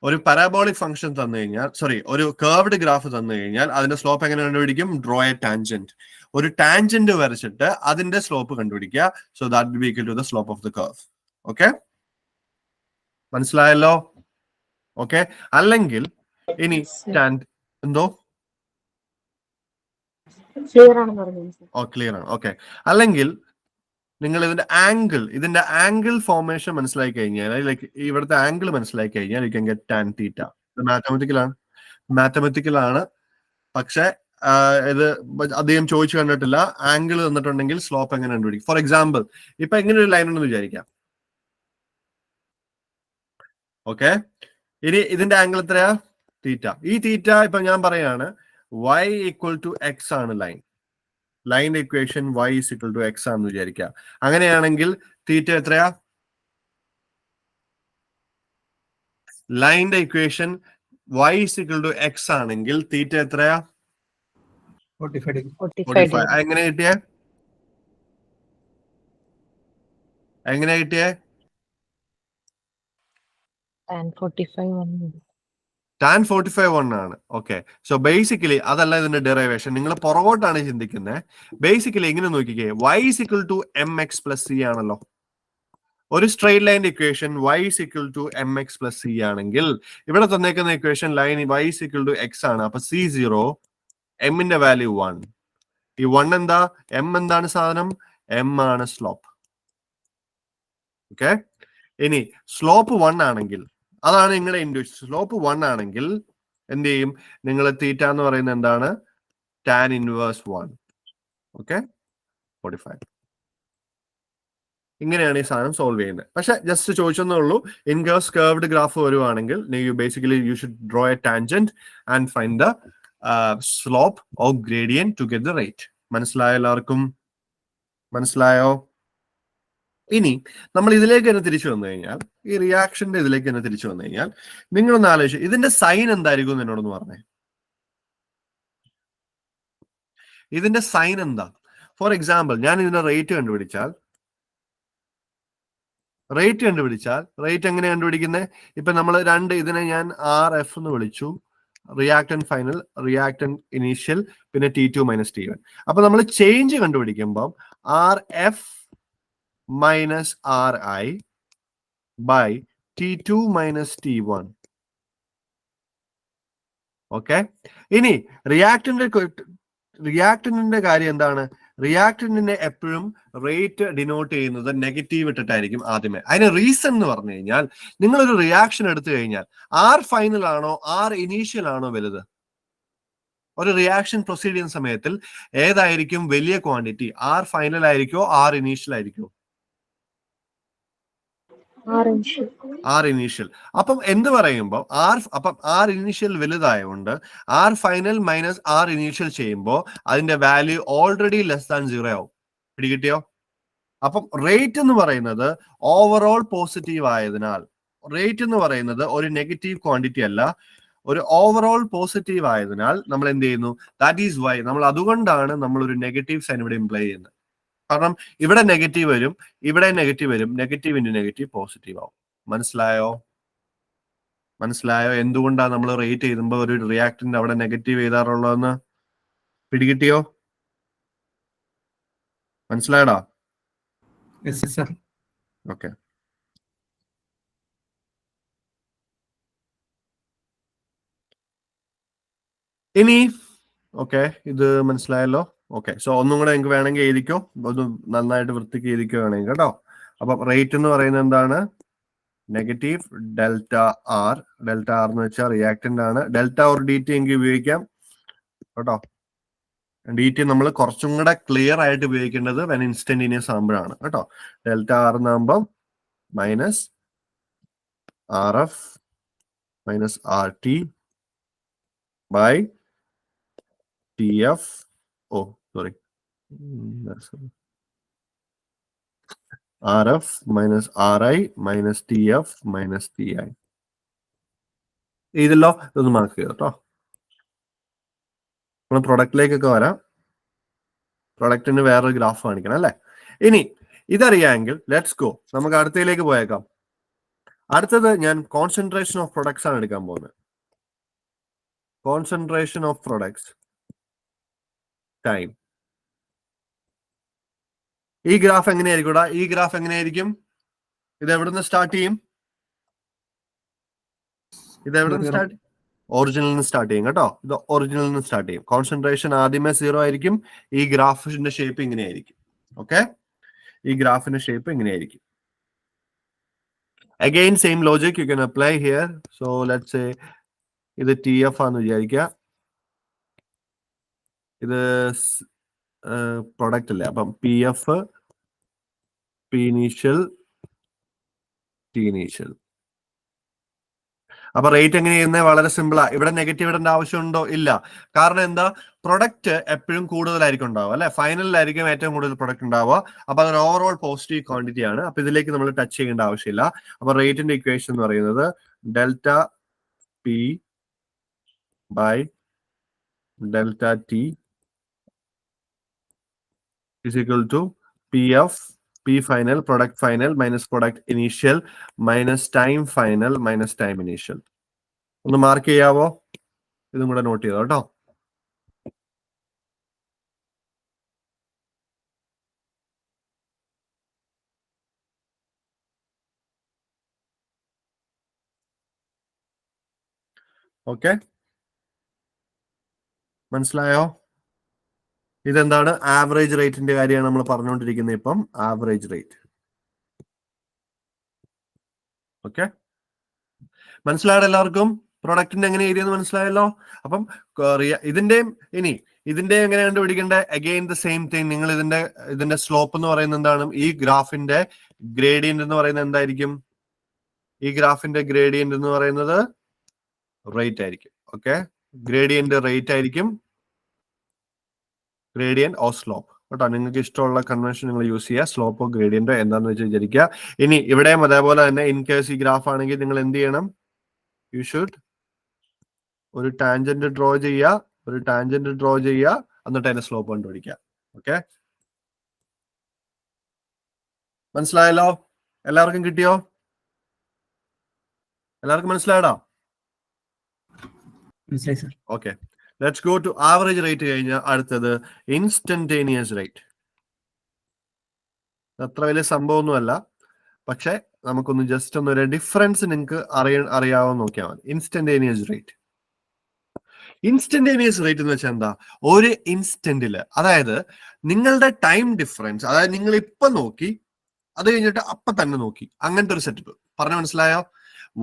ഒരു പാരാബോളിക് ഫംഗ്ഷൻ തന്നു കഴിഞ്ഞാൽ, ഒരു കർവ്ഡ് ഗ്രാഫ് തന്നു കഴിഞ്ഞാൽ അതിന്റെ സ്ലോപ്പ് എങ്ങനെ കണ്ടുപിടിക്കും? Draw a tangent. ഒരു ടാൻജന്റ് വരച്ചിട്ട് അതിന്റെ സ്ലോപ്പ് കണ്ടുപിടിക്കുക. So that will be equal to the slope of the curve. Okay, മനസ്സിലായല്ലോ? ഓക്കെ, അല്ലെങ്കിൽ ഇനി സ്റ്റാൻഡ് എന്തോ ക്ലിയർ ആണെന്ന് പറഞ്ഞു. ക്ലിയർ ആണ്. ഓക്കെ, അല്ലെങ്കിൽ നിങ്ങൾ ഇതിന്റെ ആംഗിൾ ഫോർമേഷൻ മനസ്സിലാക്കി കഴിഞ്ഞാൽ, ലൈക്ക് ഇവിടുത്തെ ആംഗിൾ മനസ്സിലാക്കി കഴിഞ്ഞാൽ you can get tan theta. Mathematical ആണ്, പക്ഷെ ഇത് അധികം ചോദിച്ചു കണ്ടിട്ടില്ല. ആംഗിൾ തന്നിട്ടുണ്ടെങ്കിൽ സ്ലോപ്പ് എങ്ങനെ കണ്ടുപിടിക്കും? ഫോർ എക്സാമ്പിൾ, ഇപ്പൊ എങ്ങനെ ഒരു ലൈൻ ഉണ്ടെന്ന് വിചാരിക്കാം. ഓക്കെ, ഇനി ഇതിന്റെ ആംഗിൾ എത്രയാ? തീറ്റ. ഈ തീറ്റ ഇപ്പൊ ഞാൻ പറയാണ് y ഈക്വൽ ടു എക്സ് ആണ് line equation y is equal to x ആണെന്ന് വിചാരിക്കുക. അങ്ങനെയാണെങ്കിൽ തീറ്റ എത്രയാ? ലൈനിന്റെ equation y is equal to x ആണെങ്കിൽ തീറ്റ എത്രയാ? 45 degree. 45. എങ്ങനെ കിട്ടിയേ? Tan 45 tan 45 1 ആണ്. ഓക്കെ, സോ ബേസിക്കലി അതല്ല ഇതിന്റെ ഡെറിവേഷൻ. നിങ്ങൾ പുറകോട്ടാണ് ചിന്തിക്കുന്നത്. ബേസിക്കലി ഇങ്ങനെ നോക്കിക്കേ, y is equal to mx plus c ആണല്ലോ. ഒരു straight line equation y is equal to mx plus c ആണെങ്കിൽ ഇവിടെ തന്നേക്കുന്ന equation line y is equal to x ആണ്. അപ്പൊ c0, m-ന്റെ വാല്യൂ 1. ഈ 1 എന്താ? m എന്താണ് സാധനം? m ആണ് സ്ലോപ്പ്. ഓക്കെ, ഇനി സ്ലോപ്പ് 1 ആണെങ്കിൽ, അതാണ് നിങ്ങളുടെ ഇൻഡ്യൂഷൻ. സ്ലോപ്പ് 1 ആണെങ്കിൽ എന്ത് ചെയ്യും? നിങ്ങൾ തീറ്റ എന്ന് പറയുന്നത് എന്താണ്? Tan inverse 1. ഓക്കെ, 45. ഇങ്ങനെയാണ് ഈ സാധനം സോൾവ് ചെയ്യുന്നത്. പക്ഷെ ജസ്റ്റ് ചോദിച്ചെന്നേ ഉള്ളൂ. ഇൻ കേസ് കർവ്ഡ് ഗ്രാഫ് വരുവാണെങ്കിൽ you should draw a tangent and find the slope or gradient to get the rate. മനസ്സിലായോ എല്ലാവർക്കും? മനസ്സിലായോ? ഇനി നമ്മൾ ഇതിലേക്ക് തന്നെ തിരിച്ചു വന്നു കഴിഞ്ഞാൽ, ഈ റിയാക്ഷന്റെ ഇതിലേക്ക് തന്നെ തിരിച്ചു വന്നു കഴിഞ്ഞാൽ, നിങ്ങളൊന്ന് ആലോചിച്ചു ഇതിന്റെ സൈൻ എന്തായിരിക്കും എന്ന് എന്നോടൊന്ന് പറഞ്ഞേ. ഇതിന്റെ സൈൻ എന്താ? ഫോർ എക്സാമ്പിൾ, ഞാൻ ഇതിന്റെ റേറ്റ് കണ്ടുപിടിച്ചാൽ റേറ്റ് എങ്ങനെ കണ്ടുപിടിക്കുന്നത്? ഇപ്പൊ നമ്മൾ ഇതിനെ ഞാൻ RF എന്ന് വിളിച്ചു. റിയാക്ടൻ ഫൈനൽ, റിയാക്ടൻ ഇനീഷ്യൽ, പിന്നെ T2 മൈനസ് T1. അപ്പൊ നമ്മൾ ചേഞ്ച് കണ്ടുപിടിക്കുമ്പോൾ RF minus RI by T2 minus T1. Okay, ഇനി റിയാക്ടന്റിന്റെ കാര്യം എന്താണ്? റിയാക്ടന്റിനെ എപ്പോഴും റേറ്റ് ഡിനോട്ട് ചെയ്യുന്നത് നെഗറ്റീവ് ഇട്ടിട്ടായിരിക്കും ആദ്യമേ. അതിന് റീസൺ എന്ന് പറഞ്ഞു കഴിഞ്ഞാൽ, നിങ്ങളൊരു റിയാക്ഷൻ എടുത്തു കഴിഞ്ഞാൽ R ഫൈനൽ ആണോ R ഇനീഷ്യൽ ആണോ വലുത്? ഒരു റിയാക്ഷൻ പ്രൊസീഡ് ചെയ്യുന്ന സമയത്തിൽ ഏതായിരിക്കും വലിയ ക്വാണ്ടിറ്റി? R ഫൈനൽ ആയിരിക്കോ R ഇനീഷ്യൽ ആയിരിക്കോ? R initial. അപ്പം എന്ത് പറയുമ്പോൾ R ഇനീഷ്യൽ വലുതായതുകൊണ്ട് R final minus R initial ചെയ്യുമ്പോൾ അതിന്റെ വാല്യൂ ഓൾറെഡി ലെസ് ദാൻ 0 ആവും. പിടികിട്ടിയോ? അപ്പം റേറ്റ് എന്ന് പറയുന്നത് ഓവറോൾ പോസിറ്റീവ് ആയതിനാൽ, റേറ്റ് എന്ന് പറയുന്നത് ഒരു നെഗറ്റീവ് ക്വാണ്ടിറ്റി അല്ല, ഒരു ഓവറോൾ പോസിറ്റീവ് ആയതിനാൽ നമ്മൾ എന്ത് ചെയ്യുന്നു? ദാറ്റ് ഈസ് വൈ അതുകൊണ്ടാണ് നമ്മൾ ഒരു നെഗറ്റീവ് സൈൻ ഇവിടെ ഇംപ്ലൈ ചെയ്യുന്നത്. കാരണം ഇവിടെ നെഗറ്റീവ് വരും, ഇവിടെ നെഗറ്റീവ് വരും, നെഗറ്റീവ് ഇൻറ്റു നെഗറ്റീവ് പോസിറ്റീവ് ആവും. മനസ്സിലായോ എന്തുകൊണ്ടാണ് നമ്മൾ റേറ്റ് ചെയ്യുമ്പോൾ ഒരു റിയാക്ടന്റ് അവിടെ നെഗറ്റീവ് ചെയ്താറുള്ളതെന്ന്? പിടികിട്ടിയോ? മനസ്സിലായടാ? Yes, sir. ഓക്കെ, ഇനി ഓക്കെ, ഇത് മനസ്സിലായല്ലോ? ഓക്കെ, സോ ഒന്നും കൂടെ നിങ്ങൾക്ക് വേണമെങ്കിൽ എഴുതിക്കോ, ഒന്ന് നന്നായിട്ട് വൃത്തിക്ക് എഴുതിക്കോ വേണമെങ്കിൽ കേട്ടോ. അപ്പൊ റേറ്റ് എന്ന് പറയുന്നത് എന്താണ്? നെഗറ്റീവ് ഡെൽറ്റ ആർ എന്ന് വെച്ചാൽ റിയാക്ടന്റ് ആണ്. ഡെൽറ്റ ഓർ DT എങ്കിൽ ഉപയോഗിക്കാം കേട്ടോ. DT നമ്മൾ കുറച്ചും കൂടെ ക്ലിയർ ആയിട്ട് ഉപയോഗിക്കേണ്ടത് വെൻ ഇൻസ്റ്റന്റീനിയസ് ആകുമ്പോഴാണ് കേട്ടോ. ഡെൽറ്റ R എന്നാകുമ്പോൾ minus RF minus RT by TF. Sorry, RF minus RI minus TF minus TI. ഇതിലോ ഇതൊന്ന് മാർക്ക് ചെയ്തോ കേട്ടോ. നമ്മൾ പ്രൊഡക്റ്റിലേക്കൊക്കെ വരാം. പ്രൊഡക്റ്റിന് വേറൊരു ഗ്രാഫ് കാണിക്കണം അല്ലേ? ഇനി ഇതറിയാമെങ്കിൽ ലെറ്റ്സ് ഗോ, നമുക്ക് അടുത്തതിലേക്ക് പോയേക്കാം. അടുത്തത് ഞാൻ കോൺസെൻട്രേഷൻ ഓഫ് പ്രൊഡക്ട്സ് ആണ് എടുക്കാൻ പോകുന്നത്. Concentration of products time. ഈ ഗ്രാഫ് എങ്ങനെയായിരിക്കും? ഇത് എവിടെ നിന്ന് സ്റ്റാർട്ട് ചെയ്യും? ഇത് എവിടെ നിന്ന് സ്റ്റാർട്ട്? ഒറിജിനൽ നിന്ന് സ്റ്റാർട്ട് ചെയ്യും കേട്ടോ. ഇത് ഒറിജിനൽ നിന്ന് സ്റ്റാർട്ട് ചെയ്യും. കോൺസെൻട്രേഷൻ ആദ്യമേ 0 ആയിരിക്കും. ഈ ഗ്രാഫിന്റെ ഷേപ്പ് ഇങ്ങനെയായിരിക്കും. ഓക്കെ, ഈ ഗ്രാഫിന്റെ ഷേപ്പ് ഇങ്ങനെയായിരിക്കും. Again same logic you can apply here. So let's say ഇത് TF ആണെന്ന് വിചാരിക്കുക. ഇത് പ്രൊഡക്റ്റ് അല്ലേ, അപ്പം PF, P initial, T initial. അപ്പൊ റേറ്റ് എങ്ങനെ ചെയ്യുന്നത്? വളരെ സിമ്പിളാ. ഇവിടെ നെഗറ്റീവ് ഇടേണ്ട ആവശ്യമുണ്ടോ? ഇല്ല. കാരണം എന്താ, പ്രൊഡക്റ്റ് എപ്പോഴും കൂടുതലായിരിക്കും ഉണ്ടാവുക അല്ലെ, ഫൈനലിലായിരിക്കും ഏറ്റവും കൂടുതൽ പ്രൊഡക്റ്റ് ഉണ്ടാവുക. അപ്പൊ അതൊരു ഓവറോൾ പോസിറ്റീവ് ക്വാണ്ടിറ്റി ആണ്. അപ്പൊ ഇതിലേക്ക് നമ്മൾ ടച്ച് ചെയ്യേണ്ട ആവശ്യമില്ല. അപ്പൊ റേറ്റിന്റെ ഇക്വേഷൻ എന്ന് പറയുന്നത് delta P by delta T is equal to PF, P final, product final minus product initial minus time final minus time initial. ഒന്ന് മാർക്ക് ചെയ്യാവോ? ഇതും കൂടെ നോട്ട് ചെയ്തോ കേട്ടോ. ഓക്കെ, മനസ്സിലായോ? ഇതെന്താണ്? ആവറേജ് റേറ്റിന്റെ കാര്യമാണ് നമ്മൾ പറഞ്ഞുകൊണ്ടിരിക്കുന്നത് ഇപ്പം. Average rate. ഓക്കെ, മനസ്സിലായോ എല്ലാവർക്കും? പ്രൊഡക്റ്റിന്റെ എങ്ങനെ എഴുതിയെന്ന് മനസ്സിലായല്ലോ. അപ്പം ഇതിന്റെ എങ്ങനെ കണ്ടുപിടിക്കേണ്ടത്? Again the same thing. നിങ്ങൾ ഇതിന്റെ സ്ലോപ്പ് എന്ന് പറയുന്നത് എന്താണ്? ഈ ഗ്രാഫിന്റെ ഗ്രേഡിയന്റ് എന്ന് പറയുന്നത് എന്തായിരിക്കും? ഈ ഗ്രാഫിന്റെ ഗ്രേഡിയന്റ് എന്ന് പറയുന്നത് റേറ്റ് ആയിരിക്കും. ഓക്കെ, ഗ്രേഡിയന്റ് റേറ്റ് ആയിരിക്കും. ഗ്രേഡിയന്റ് ഓർ സ്ലോപ്പ് കേട്ടോ. നിങ്ങൾക്ക് ഇഷ്ടമുള്ള കൺവെൻഷൻ നിങ്ങൾ യൂസ് ചെയ്യുക. സ്ലോപ്പോ ഗ്രേഡിയന്റോ എന്താന്ന് വെച്ച് വിചാരിക്കുക. ഇനി ഇവിടെയും അതേപോലെ തന്നെ ഇൻ കേസ് ഈ ഗ്രാഫ് ആണെങ്കിൽ നിങ്ങൾ എന്ത് ചെയ്യണം? യു ഷുഡ് ഒരു ടാൻജന്റ് ഡ്രോ ചെയ്യുക. എന്നിട്ട് അതിന്റെ സ്ലോപ്പ് കണ്ടുപിടിക്കുക. ഓക്കെ, മനസ്സിലായല്ലോ? എല്ലാവർക്കും കിട്ടിയോ? എല്ലാവർക്കും മനസ്സിലായടാ? Okay, let's go to average rate. കഴിഞ്ഞ അടുത്തത് ഇൻസ്റ്റന്റേനിയസ് റേറ്റ്. അത്ര വലിയ സംഭവമൊന്നുമല്ല, പക്ഷെ നമുക്കൊന്ന് ജസ്റ്റ് ഒന്ന് ഡിഫറൻസ് നിങ്ങൾക്ക് അറിയാവോ നോക്കിയാൽ മതി. ഇൻസ്റ്റന്റേനിയസ് റേറ്റ് എന്ന് വെച്ചാൽ എന്താ? ഒരു ഇൻസ്റ്റന്റില്, അതായത് നിങ്ങളുടെ ടൈം ഡിഫറൻസ്, അതായത് നിങ്ങൾ ഇപ്പൊ നോക്കി അത് കഴിഞ്ഞിട്ട് അപ്പൊ തന്നെ നോക്കി, അങ്ങനത്തെ ഒരു സെറ്റപ്പ്. പറഞ്ഞു മനസ്സിലായോ?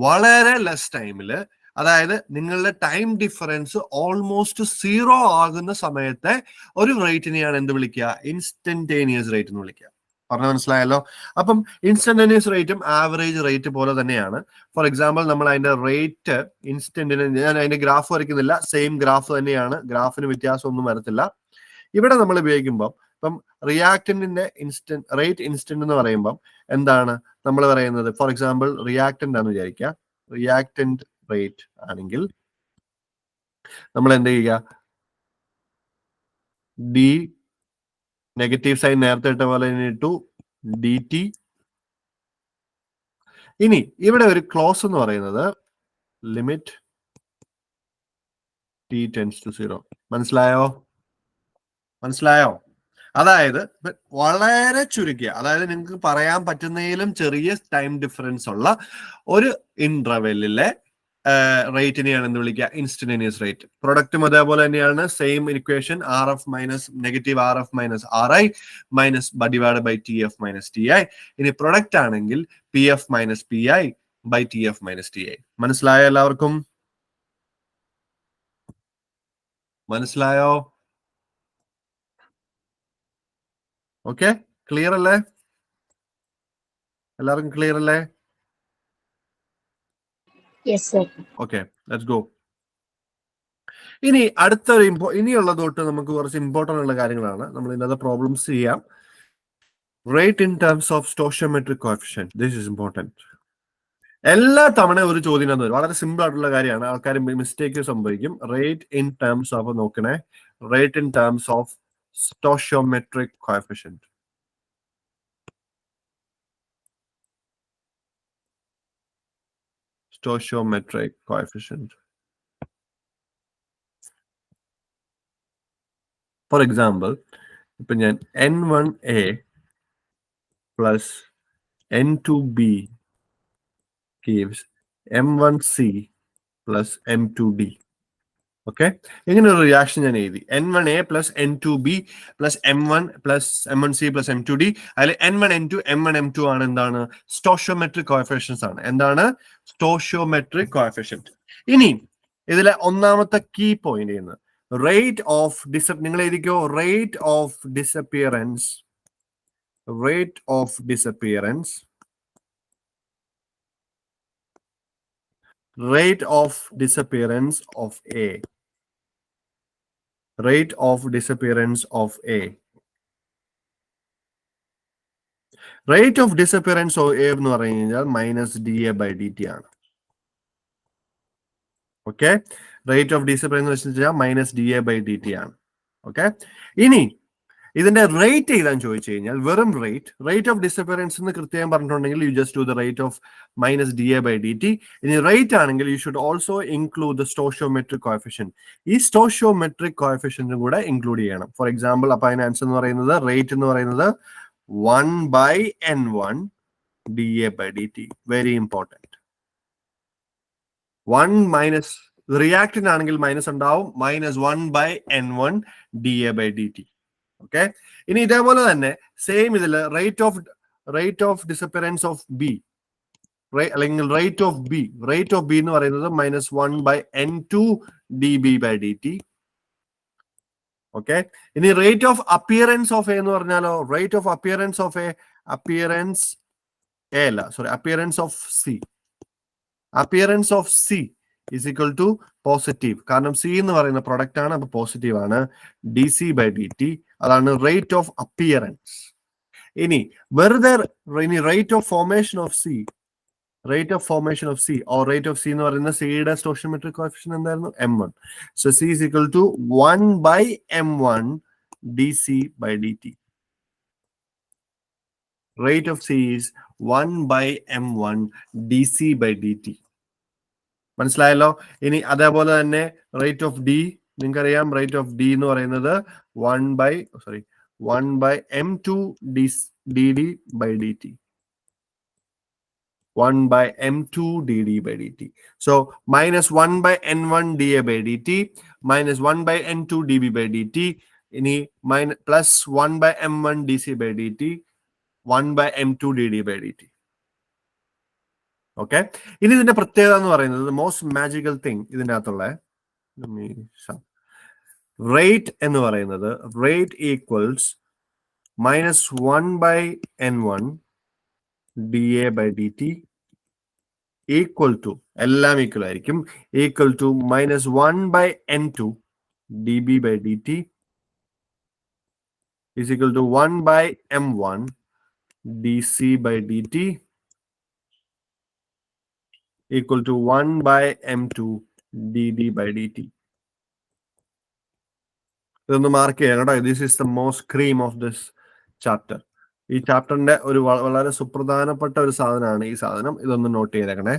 വളരെ ലെസ് ടൈമില്, അതായത് നിങ്ങളുടെ ടൈം ഡിഫറൻസ് ഓൾമോസ്റ്റ് 0 ആകുന്ന സമയത്തെ ഒരു റേറ്റിനെയാണ് എന്ത് വിളിക്കുക? ഇൻസ്റ്റന്റേനിയസ് റേറ്റ് എന്ന് വിളിക്കുക. പറഞ്ഞു മനസ്സിലായല്ലോ? അപ്പം ഇൻസ്റ്റന്റേനിയസ് റേറ്റും ആവറേജ് റേറ്റ് പോലെ തന്നെയാണ്. ഫോർ എക്സാമ്പിൾ, നമ്മൾ അതിന്റെ റേറ്റ് ഇൻസ്റ്റന്റിന്, ഞാൻ അതിന്റെ ഗ്രാഫ് വരയ്ക്കുന്നില്ല, സെയിം ഗ്രാഫ് തന്നെയാണ്, ഗ്രാഫിന് വ്യത്യാസമൊന്നും വരത്തില്ല. ഇവിടെ നമ്മൾ ഉപയോഗിക്കുമ്പോൾ ഇപ്പം റിയാക്ടന്റിന്റെ റേറ്റ് ഇൻസ്റ്റന്റ് എന്ന് പറയുമ്പോൾ എന്താണ് നമ്മൾ പറയുന്നത്? ഫോർ എക്സാമ്പിൾ, റിയാക്ടന്റ് ആണെന്ന് വിചാരിക്കുക. റിയാക്ടന്റ് റേറ്റ് ആണെങ്കിൽ നമ്മൾ എന്ത് ചെയ്യുക? ഡി നെഗറ്റീവ് സൈൻ നേരത്തെ ഇട്ട പോലെ ഇട്ടു, DT. ഇനി ഇവിടെ ഒരു ക്ലോസ് എന്ന് പറയുന്നത് ലിമിറ്റ് T ടെൻസ് ടു 0. മനസ്സിലായോ? അതായത് വളരെ ചുരുക്കിയ, അതായത് നിങ്ങൾക്ക് പറയാൻ പറ്റുന്നതിലും ചെറിയ ടൈം ഡിഫറൻസ് ഉള്ള ഒരു ഇന്റർവെല്ലിലെ റേറ്റിനെയാണ് എന്ത് വിളിക്കുക? Instantaneous rate. പ്രൊഡക്റ്റും അതേപോലെ തന്നെയാണ്, same equation, RF minus negative RF minus RI minus divide by TF minus TI. ഇനി പ്രൊഡക്റ്റ് ആണെങ്കിൽ PF minus PI by TF minus TI. മനസ്സിലായോ എല്ലാവർക്കും? മനസ്സിലായോ? ഓക്കെ, ക്ലിയർ അല്ലേ? എല്ലാവർക്കും ക്ലിയർ അല്ലേ? Yes, sir. Okay, let's go. ഇനി അടുത്തൊരു ഇനിയുള്ള തൊട്ട് നമുക്ക് കുറച്ച് ഇമ്പോർട്ടൻ്റ് ഉള്ള കാര്യങ്ങളാണ്. നമ്മൾ ഇന്നത്തെ പ്രോബ്ലംസ് ചെയ്യാം. Rate in terms of stoichiometric coefficient. This is important. എല്ലാ തവണ ഒരു ചോദ്യം വരും. വളരെ സിമ്പിൾ ആയിട്ടുള്ള കാര്യമാണ്. ആൾക്കാർ മിസ്റ്റേക്ക് സംഭവിക്കും. റേറ്റ് ഇൻ ടേംസ് ഓഫ്, നോക്കണേ, rate in terms of stoichiometric coefficient. Stoichiometric coefficient. For example, ഇപ്പൊ ഞാൻ N1A plus N2B gives M1C plus M2D. Okay, ഇങ്ങനെ ഒരു റിയാക്ഷൻ ഞാൻ എഴുതി. N1A plus N2B plus M1 plus M1C plus M2D. അതിൽ N1 N2 M1 M2 ആണ് എന്താണ്? Stoichiometric coefficients ആണ്. എന്താണ്? Stoichiometric coefficient. ഇനി ഇതിലെ ഒന്നാമത്തെ കീ പോയിന്റ് ചെയ്യുന്നത് റേറ്റ് ഓഫ് നിങ്ങൾ എഴുതിക്കോ, rate of disappearance rate of disappearance of A. Rate of disappearance of A. Rate of disappearance of A എന്ന് പറഞ്ഞു കഴിഞ്ഞാൽ -dA/dt ആണ്. ഓക്കെ, റേറ്റ് ഓഫ് ഡിസപ്പിയറൻസ് എന്ന് വെച്ചാൽ -dA/dt ആണ്. ഓക്കെ, ഇനി ഇതിന്റെ റേറ്റ് എഴുതാൻ ചോദിച്ചു കഴിഞ്ഞാൽ വെറും റേറ്റ് ഓഫ് ഡിസപ്പിയറൻസ് എന്ന് കൃത്യം പറഞ്ഞിട്ടുണ്ടെങ്കിൽ you just do the rate of -dA/dt. ഇനി റേറ്റ് ആണെങ്കിൽ you should also include the stoichiometric coefficient. ഈ സ്റ്റോഷിയോമെട്രിക് കോഎഫിഷ്യന്റും കൂടെ ഇൻക്ലൂഡ് ചെയ്യണം. ഫോർ എക്സാമ്പിൾ, അപ്പൊ അതിന് ആൻസർ എന്ന് പറയുന്നത് റേറ്റ് എന്ന് പറയുന്നത് 1/n1 dA/dt. Very important. 1 - reactant ആണെങ്കിൽ മൈനസ് ഉണ്ടാവും, -1/n1 dA/dt. ഓക്കെ, ഇനി ഇതേപോലെ തന്നെ സെയിം ഇതില് rate of disappearance of B അല്ലെങ്കിൽ റേറ്റ് ഓഫ് ബി എന്ന് പറയുന്നത് -1/n2 dB/dt. ഓക്കെ, ഇനി rate of appearance of A എന്ന് പറഞ്ഞാലോ, rate of appearance of A appearance of C is equal to positive. കാരണം സി എന്ന് പറയുന്ന പ്രൊഡക്റ്റ് ആണ്, അപ്പൊ പോസിറ്റീവ് ആണ്. dC/dt അതാണ് റേറ്റ് ഓഫ് അപ്പിയറൻസ്. ഇനി വെറുതെ rate of formation of C or rate of C എന്ന് പറയുന്ന സിയുടെ സ്റ്റോഷിയോമെട്രിക് കോഎഫിഷ്യന്റ് എന്തായിരുന്നു? M1. So C is equal to 1/m1 dC/dt. Rate of C is 1/m1 dC/dt. മനസ്സിലായല്ലോ? ഇനി അതേപോലെ തന്നെ റേറ്റ് ഓഫ് ഡി നിങ്ങൾക്കറിയാം. റേറ്റ് ഓഫ് ഡി എന്ന് പറയുന്നത് 1/m2 dd/dt. 1/m2 dd/dt. So -1/n1 dA/dt -1/n2 dB/dt. ഇനി plus 1/m1 dC/dt 1/m2 dd/dt. Okay, ഇനി ഇതിന്റെ പ്രത്യേകത എന്ന് പറയുന്നത് മോസ്റ്റ് മാജിക്കൽ തിങ് ഇതിന്റെ അകത്തുള്ള റേറ്റ് എന്ന് പറയുന്നത് rate equals -1/n1 dA/dt equal to, എല്ലാം ഈക്വൽ ആയിരിക്കും, equal to -1/n2 dB/dt is equal to 1/m1 dC/dt equal to 1/m2 dd/dt. ഇതൊന്ന് മാർക്ക് ചെയ്യാം കേട്ടോ. This is the most cream of this chapter. ഈ ചാപ്റ്ററിന്റെ ഒരു വളരെ സുപ്രധാനപ്പെട്ട ഒരു സാധനമാണ് ഈ സാധനം. ഇതൊന്ന് നോട്ട് ചെയ്തേക്കണേ.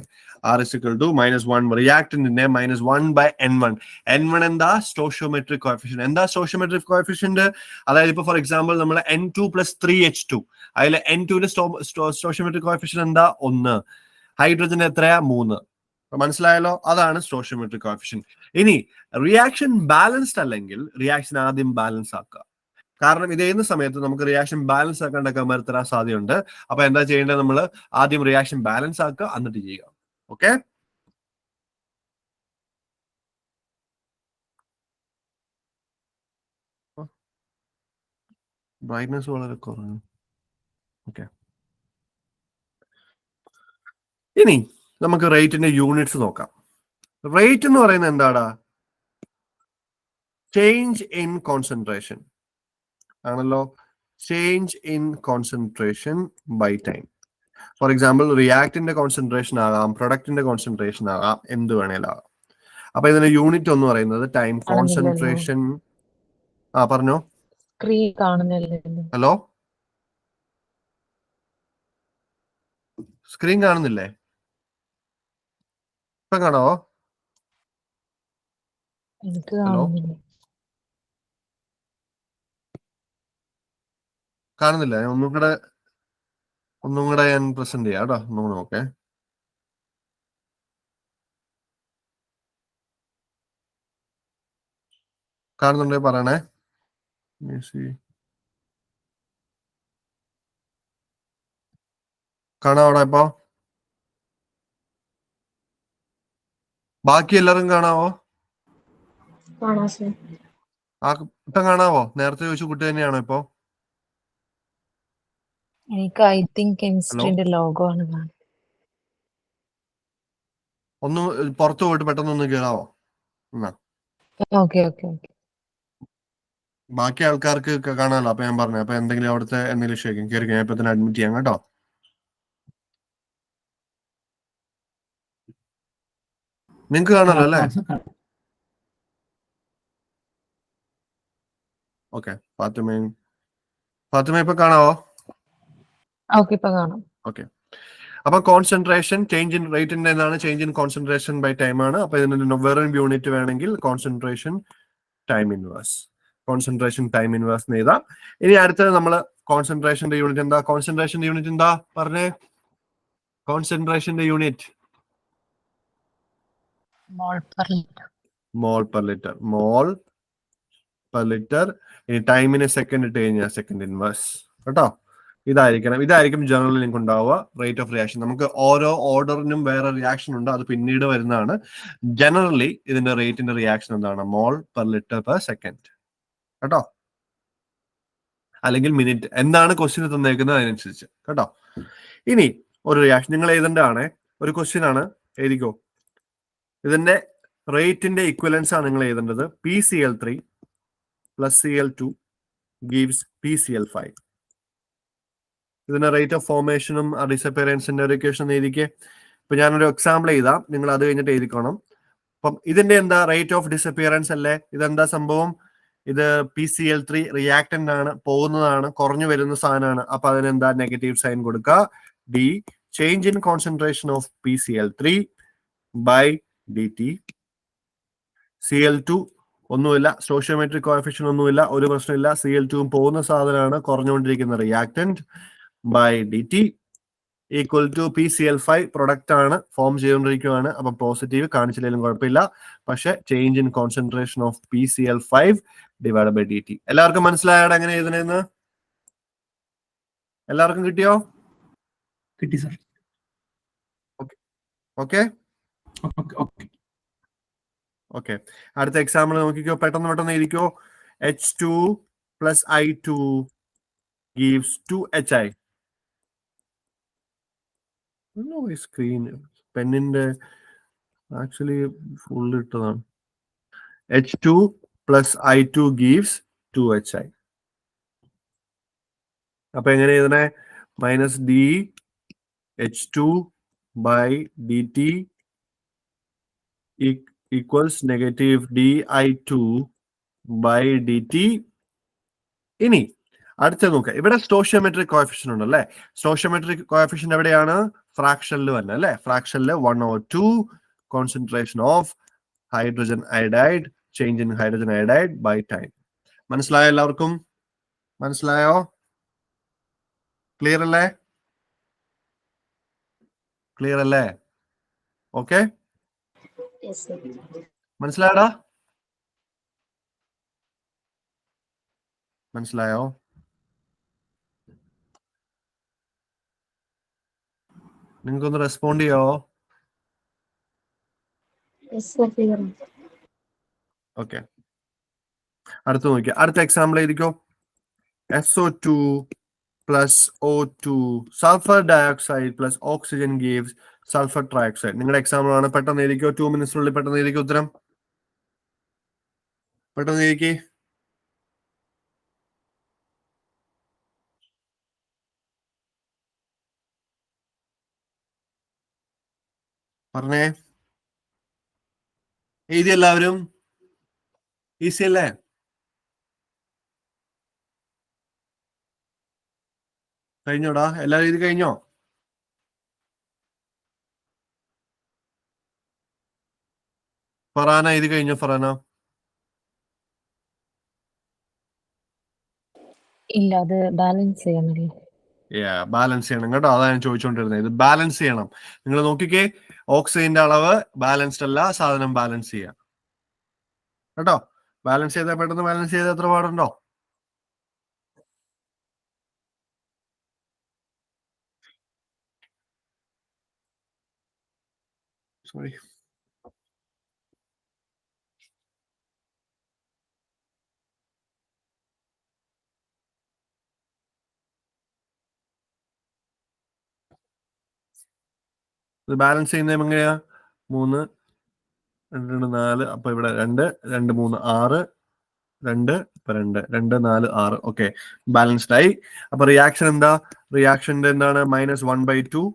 R is equal to -1 റിയാക്ടന്റിന്റെ -1/n1. n1 എന്താ? Stoichiometric coefficient. എന്താ സ്റ്റോഷിയോമെട്രിക് കോഎഫിഷ്യന്റ്? അതായത് ഇപ്പൊ ഫോർ എക്സാമ്പിൾ നമ്മൾ n2 + 3H2, അതിൽ n2ന്റെ സ്റ്റോഷിയോമെട്രിക് കോഎഫിഷ്യന്റ് എന്താ? 1. ഹൈഡ്രജൻ എത്രയാ? 3. മനസ്സിലായല്ലോ? അതാണ് സ്റ്റോഷിയോമെട്രിക് കോഎഫിഷ്യന്റ്. ഇനി റിയാക്ഷൻ ബാലൻസ്ഡ് അല്ലെങ്കിൽ റിയാക്ഷൻ ആദ്യം ബാലൻസ് ആക്കുക. കാരണം ഇത് ചെയ്യുന്ന സമയത്ത് നമുക്ക് റിയാക്ഷൻ ബാലൻസ് ആക്കാണ്ടൊക്കെ വരാൻ സാധ്യതയുണ്ട്. അപ്പൊ എന്താ ചെയ്യേണ്ടത്? നമ്മൾ ആദ്യം റിയാക്ഷൻ ബാലൻസ് ആക്കുക, എന്നിട്ട് ചെയ്യുക. ഓക്കെ, ബ്രൈറ്റ്നസ് വളരെ കുറവാണ്. ഓക്കെ, ഇനി നമുക്ക് റേറ്റിന്റെ യൂണിറ്റ്സ് നോക്കാം. റേറ്റ് എന്ന് പറയുന്നത് എന്താടാ? ചേഞ്ച് ഇൻ കോൺസെൻട്രേഷൻ ആണല്ലോ. Change in concentration by time. For example റിയാക്ടിന്റെ കോൺസെൻട്രേഷൻ ആകാം, പ്രൊഡക്റ്റിന്റെ കോൺസെൻട്രേഷൻ ആകാം, എന്ത് വേണേലാകാം. അപ്പൊ ഇതിന്റെ യൂണിറ്റ് എന്ന് പറയുന്നത് ടൈം കോൺസെൻട്രേഷൻ. പറഞ്ഞോ. സ്ക്രീൻ കാണുന്നില്ല. ഹലോ, സ്ക്രീൻ കാണുന്നില്ലേ? ഇപ്പൊ കാണാവോ? എനിക്ക് ഹലോ, കാണുന്നില്ല. കാണുന്നില്ല? ഒന്നും കൂടെ ഒന്നും കൂടെ ഞാൻ പ്രസന്റ് ചെയ്യാം കേട്ടോ, ഒന്നും കൂടെ നോക്കേ. കാണുന്നുണ്ടേ പറയണേ. കാണാവോടാ ഇപ്പൊ? ബാക്കി എല്ലാരും കാണാവോ? ആ കുട്ടൻ കാണാവോ? നേരത്തെ ചോദിച്ച കുട്ടി തന്നെയാണോ ഇപ്പൊ? എനിക്ക് ഐ തിങ്ക് കെമിസ്ട്രിന്റെ ലോഗോ ആണ് കാണുന്നത്. ഒന്ന് പുറത്തു പോയിട്ട് പെട്ടെന്ന് ഒന്ന് കേറാവോ? എന്നാ ഓക്കെ ഓക്കെ ഓക്കെ. ബാക്കി ആൾക്കാർക്ക് കാണാമല്ലോ, അപ്പൊ ഞാൻ പറഞ്ഞു. അപ്പൊ എന്തെങ്കിലും അവിടുത്തെ എന്തെങ്കിലും ഷേക്കും കയറി ഞാൻ ഇപ്പൊ തന്നെ അഡ്മിറ്റ് ചെയ്യാം കേട്ടോ. നിങ്ങക്ക് കാണാലോ അല്ലേ? ഓക്കെ. ഫാത്തിമ ഇപ്പൊ കാണാവോ? ഓക്കെ ഇപ്പൊ കാണാം. ഓക്കെ. അപ്പൊ കോൺസെൻട്രേഷൻ ചേഞ്ച് ഇൻ റേറ്റിന്റെ എന്താണ്? Change in concentration by time ആണ്. അപ്പൊ ഇതിന് വേറെ യൂണിറ്റ് വേണമെങ്കിൽ concentration time inverse. Concentration time inverse എഴുതാം. ഇനി അടുത്തത് നമ്മള് കോൺസെൻട്രേഷന്റെ യൂണിറ്റ് എന്താ? കോൺസെൻട്രേഷന്റെ യൂണിറ്റ് എന്താ പറഞ്ഞേ? കോൺസെൻട്രേഷന്റെ unit mole per litre. Mole per litre. Mole per litre. ഇനി ടൈമിന് സെക്കൻഡ് ഇട്ട് കഴിഞ്ഞാൽ സെക്കൻഡ് ഇൻവേഴ്സ് കേട്ടോ. ഇതായിരിക്കും ജനറൽ നിങ്ങൾക്ക് ഉണ്ടാവുക റേറ്റ് ഓഫ് റിയാക്ഷൻ. നമുക്ക് ഓരോ ഓർഡറിനും വേറെ റിയാക്ഷൻ ഉണ്ട്, അത് പിന്നീട് വരുന്നതാണ്. ജനറലി ഇതിന്റെ റേറ്റിന്റെ റിയാക്ഷൻ എന്താണ്? മോൾ പെർ ലിറ്റർ പെർ സെക്കൻഡ് കേട്ടോ, അല്ലെങ്കിൽ മിനിറ്റ്. എന്താണ് ക്വസ്റ്റ്യൻ തന്നേക്കുന്നത് അതിനനുസരിച്ച് കേട്ടോ. ഇനി ഒരു റിയാക്ഷൻ നിങ്ങൾ എഴുതേണ്ടതാണ്. ഒരു ക്വസ്റ്റ്യൻ ആണ്, എഴുതിക്കോ. ഇതിന്റെ റേറ്റിന്റെ ഇക്വലൻസ് ആണ് നിങ്ങൾ എഴുതേണ്ടത്. PCl3 plus Cl2 gives PCl5. ഇതിന്റെ റേറ്റ് ഓഫ് ഫോർമേഷനും ഡിസപ്പിയറൻസിന്റെ ഒരു ഇക്വേഷൻ എഴുതിക്കേ. ഇപ്പൊ ഞാനൊരു എക്സാമ്പിൾ എഴുതാം, നിങ്ങൾ അത് കഴിഞ്ഞിട്ട് എഴുതിക്കണം. അപ്പം ഇതിന്റെ എന്താ? റേറ്റ് ഓഫ് ഡിസപ്പിയറൻസ് അല്ലേ? ഇതെന്താ സംഭവം? ഇത് PCl3 റിയാക്ടന്റ് ആണ്, പോകുന്നതാണ്, കുറഞ്ഞു വരുന്ന സാധനമാണ്. അപ്പൊ അതിനെന്താ? നെഗറ്റീവ് സൈൻ കൊടുക്കുക. D change in concentration of PCl3 by dt. Cl2 ഒന്നുമില്ല, സ്റ്റോഷിയോമെട്രിക് കോഎഫിഷ്യന്റ് ഒന്നുമില്ല, ഒരു പ്രശ്നമില്ല. Cl2 പോകുന്ന സാധനമാണ്, കുറഞ്ഞുകൊണ്ടിരിക്കുന്ന reactant by dt equal to PCl5 product ആണ്, ഫോം ചെയ്തുകൊണ്ടിരിക്കുകയാണ്. അപ്പൊ പോസിറ്റീവ് കാണിച്ചില്ലെങ്കിലും കുഴപ്പമില്ല. പക്ഷെ change in concentration of PCl5 divide by dt. എല്ലാവർക്കും മനസ്സിലായാണ് എങ്ങനെ എഴുതണെന്ന്? എല്ലാവർക്കും കിട്ടിയോ? കിട്ടി സർ. Okay okay. അടുത്ത എക്സാമ്പിൾ നോക്കിക്കോ, പെട്ടെന്ന് എഴുതിക്കോ. H2 plus I2 gives 2HI. Screen പെന്നിന്റെ ആക്ച്വലി ഫുൾ ഇട്ടതാണ്. H2 plus I2 gives 2HI. അപ്പൊ എങ്ങനെ എഴുതണേ? Minus D H2 by dt equals negative di2 by dt. ഇനി അടുത്ത നോക്കുക. ഇവിടെ സ്റ്റോഷിയോമെട്രിക് കോഎഫിഷ്യന്റ് ഉണ്ടല്ലേ. സ്റ്റോഷിയോമെട്രിക് കോഎഫിഷ്യന്റ് എവിടെയാണ്? ഫ്രാക്ഷനിൽ വന്നെ അല്ലെ. ഫ്രാക്ഷനിൽ 1/2 concentration of hydrogen iodide, change in hydrogen iodide by time. മനസ്സിലായോ എല്ലാവർക്കും? മനസ്സിലായോ? ക്ലിയർ അല്ലേ? ക്ലിയർ അല്ലേ? ഓക്കെ, മനസ്സിലായടാ? മനസ്സിലായോ? നിങ്ങൾക്കൊന്ന് റെസ്പോണ്ട് ചെയ്യോ? ഓക്കെ, അടുത്ത് നോക്കിയോ. അടുത്ത എക്സാമ്പിൾ എഴുതിക്കോ. SO2 plus O2 sulphur dioxide plus oxygen gives sulphur trioxide. നിങ്ങളുടെ എക്സാമ്പിൾ ആണ്. പെട്ടെന്ന് എഴുതിക്കോ. 2 മിനിറ്റ്സിനുള്ളിൽ പെട്ടെന്ന് എഴുതിക്കോ. ഉത്തരം പെട്ടെന്ന് എഴുതിക്കേ. പറഞ്ഞേ. എഴുതി എല്ലാവരും? ഈസി അല്ലേ? കഴിഞ്ഞോടാ? എല്ലാവരും എഴുതി കഴിഞ്ഞോ? ഫറാന എഴുതി കഴിഞ്ഞോ? ഫറാന ഇല്ല, അത് ബാലൻസ് ചെയ്യണല്ലേ. ബാലൻസ് ചെയ്യണം കേട്ടോ. അതാണ് ഞാൻ ചോദിച്ചുകൊണ്ടിരുന്നത്. ഇത് ബാലൻസ് ചെയ്യണം. നിങ്ങൾ നോക്കിക്കേ, ഓക്സിജന്റെ അളവ് ബാലൻസ്ഡ് അല്ല, സാധനം ബാലൻസ് ചെയ്യാം കേട്ടോ. ബാലൻസ് ചെയ്താൽ പെട്ടെന്ന് ബാലൻസ് ചെയ്താൽ എത്ര പാടുണ്ടോ? സോറി, ഇത് ബാലൻസ് ചെയ്യുന്നത് എങ്ങനെയാ? 3 2 4, അപ്പൊ ഇവിടെ 2 2 3 6 2 2 2 4 6. ഓക്കെ, ബാലൻസ്ഡ് ആയി. അപ്പൊ റിയാക്ഷൻ എന്താ? റിയാക്ഷന്റെ എന്താണ്? -1/2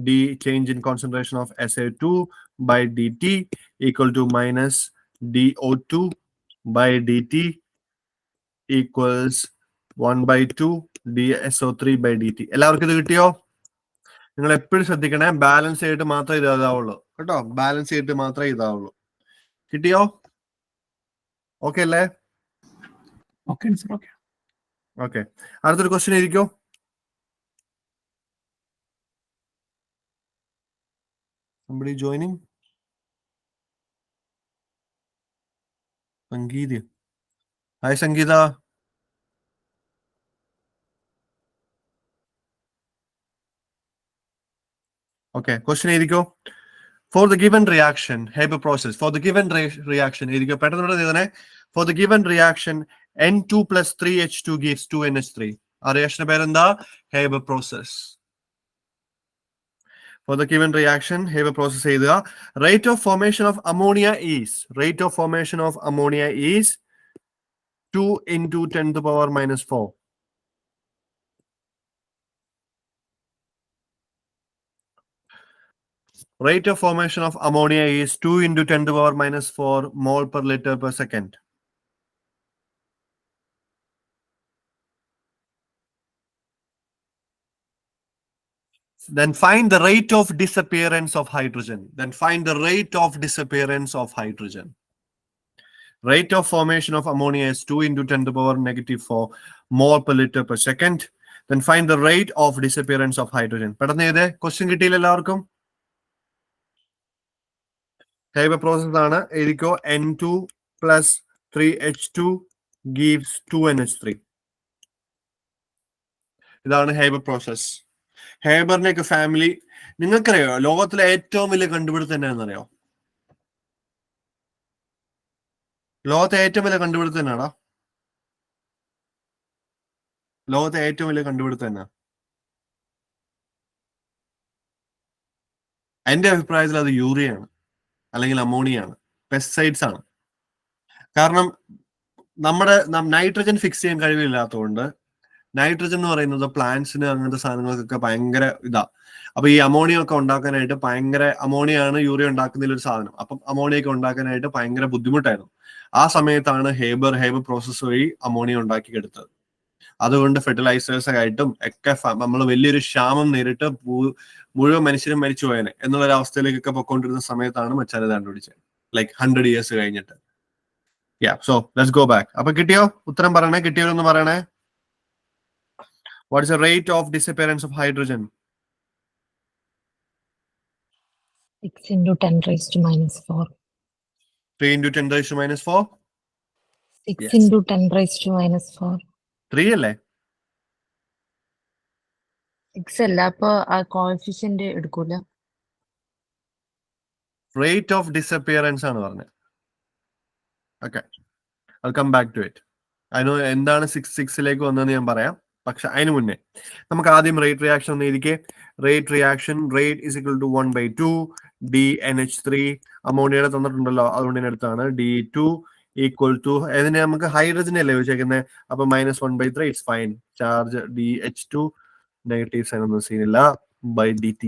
d change in concentration of SA2 by dt equal to minus DO2 by dt equals 1/2 DSO3 by dt. എല്ലാവർക്കും ഇത് കിട്ടിയോ? നിങ്ങൾ എപ്പോഴും ശ്രദ്ധിക്കണേ, ബാലൻസ് ചെയ്തിട്ട് മാത്രമേ ഇതാവുള്ളൂ കേട്ടോ. ബാലൻസ് ചെയ്തിട്ട് മാത്രമേ ഇതാവുള്ളൂ. കിട്ടിയോ? ഓക്കെ അല്ലേ? Okay, sir. Okay. ഓക്കെ, അടുത്തൊരു ക്വസ്റ്റ്യൻ ആയിരിക്കോ? Somebody joining? Sangeeta. Hi, Sangeeta. Okay, question ആയിരിക്കോ? For the given reaction, Haber process. For the given reaction, ആയിരിക്കോ? പെട്ടെന്ന് എഴുതണേ. For the given reaction, N2 plus 3H2 gives 2NH3. ആ റിയാക്ഷന്റെ പേരെന്താ? Haber process. For the given reaction, Haber process എഴുതുക. Rate of formation of ammonia is 2 into 10 to the power minus 4. Rate of formation of ammonia is 2 into 10 to the power minus 4 mole per liter per second. Then find the rate of disappearance of hydrogen. Rate of formation of ammonia is 2 into 10 to the power -4 mole per liter per second. Then find the rate of disappearance of hydrogen. പെട്ടെന്ന് ചെയ്തേ. Question കിട്ടിയില്ല എല്ലാവർക്കും? Haber process ആണ്. എഴുതിക്കോ. N2 plus 3H2 gives 2NH3. ഇതാണ് Haber process. ഹേബറിന്റെ family നിങ്ങൾക്കറിയോ? ലോകത്തിലെ ഏറ്റവും വലിയ കണ്ടുപിടുത്തം എന്നാണെന്നറിയോ? ലോകത്തെ ഏറ്റവും വലിയ കണ്ടുപിടുത്തം എന്നാടാ? ലോകത്തെ ഏറ്റവും വലിയ കണ്ടുപിടുത്തം എന്നാ? എന്റെ അഭിപ്രായത്തിൽ അത് യൂറിയാണ്, അല്ലെങ്കിൽ അമോണിയാണ്, പെസ്റ്റിസൈഡ്സ് ആണ്. കാരണം നമ്മുടെ നൈട്രജൻ ഫിക്സ് ചെയ്യാൻ കഴിവില്ലാത്തതുകൊണ്ട്, നൈട്രജൻ എന്ന് പറയുന്നത് പ്ലാന്റ്സിന് അങ്ങനത്തെ സാധനങ്ങൾക്കൊക്കെ ഭയങ്കര ഇതാ. അപ്പൊ ഈ അമോണിയ ഒക്കെ ഉണ്ടാക്കാനായിട്ട് അമോണിയാണ് യൂറിയ ഉണ്ടാക്കുന്നതിൽ ഒരു സാധനം. അപ്പം അമോണിയ ഒക്കെ ഉണ്ടാക്കാനായിട്ട് ഭയങ്കര ബുദ്ധിമുട്ടായിരുന്നു. ആ സമയത്താണ് ഹേബർ പ്രോസസ് വഴി അമോണിയ ഉണ്ടാക്കിയെടുത്തത്. അതുകൊണ്ട് ഫെർട്ടിലൈസേഴ്സ് ആയിട്ടും ഒക്കെ നമ്മൾ വലിയൊരു ക്ഷാമം നേരിട്ട് മുഴുവൻ മനുഷ്യരും മരിച്ചു പോയനെ എന്നുള്ളൊരു അവസ്ഥയിലേക്കൊക്കെ പൊക്കോണ്ടിരുന്ന സമയത്താണ് മച്ചാനെ കണ്ടുപിടിച്ചത്, ലൈക്ക് 100 years കഴിഞ്ഞിട്ട്. So let's go back. അപ്പൊ കിട്ടിയോ? ഉത്തരം പറയണേ. കിട്ടിയോന്ന് പറയണേ. What is the rate of disappearance of hydrogen? 6 into 10 raised to minus 4. 3 into 10 raised to minus 4? 6 Yes. into 10 raised to minus 4. 3 അല്ലേ? 6 അല്ല, അപ്പൊ ആ കോഎഫിഷ്യന്റ് എടുക്കൂല. റേറ്റ് ഓഫ് ഡിസപ്പിയറൻസ് ആണ് പറഞ്ഞത്. Okay, I'll come back to it. അതിന് എന്താണ് 6 വന്നതെന്ന് ഞാൻ പറയാം. പക്ഷെ അതിന് മുന്നേ നമുക്ക് ആദ്യം റേറ്റ് റിയാക്ഷൻ ഒന്ന് എഴുതിക്കേ. Rate reaction, rate is equal to 1/2 DNH3. അമോണിയയുടെ തന്നിട്ടുണ്ടല്ലോ, അതുകൊണ്ട് ഞാൻ എടുത്താണ്. D2 ഈക്വൽ ടു ഇതിനെ നമുക്ക് ഹൈഡ്രജൻ അല്ലേ വെച്ചേക്കുന്നത്, അപ്പൊ -1/3. It's fine. Charge DH2 negative sign ഒന്നും സീനില്ല ബൈ DT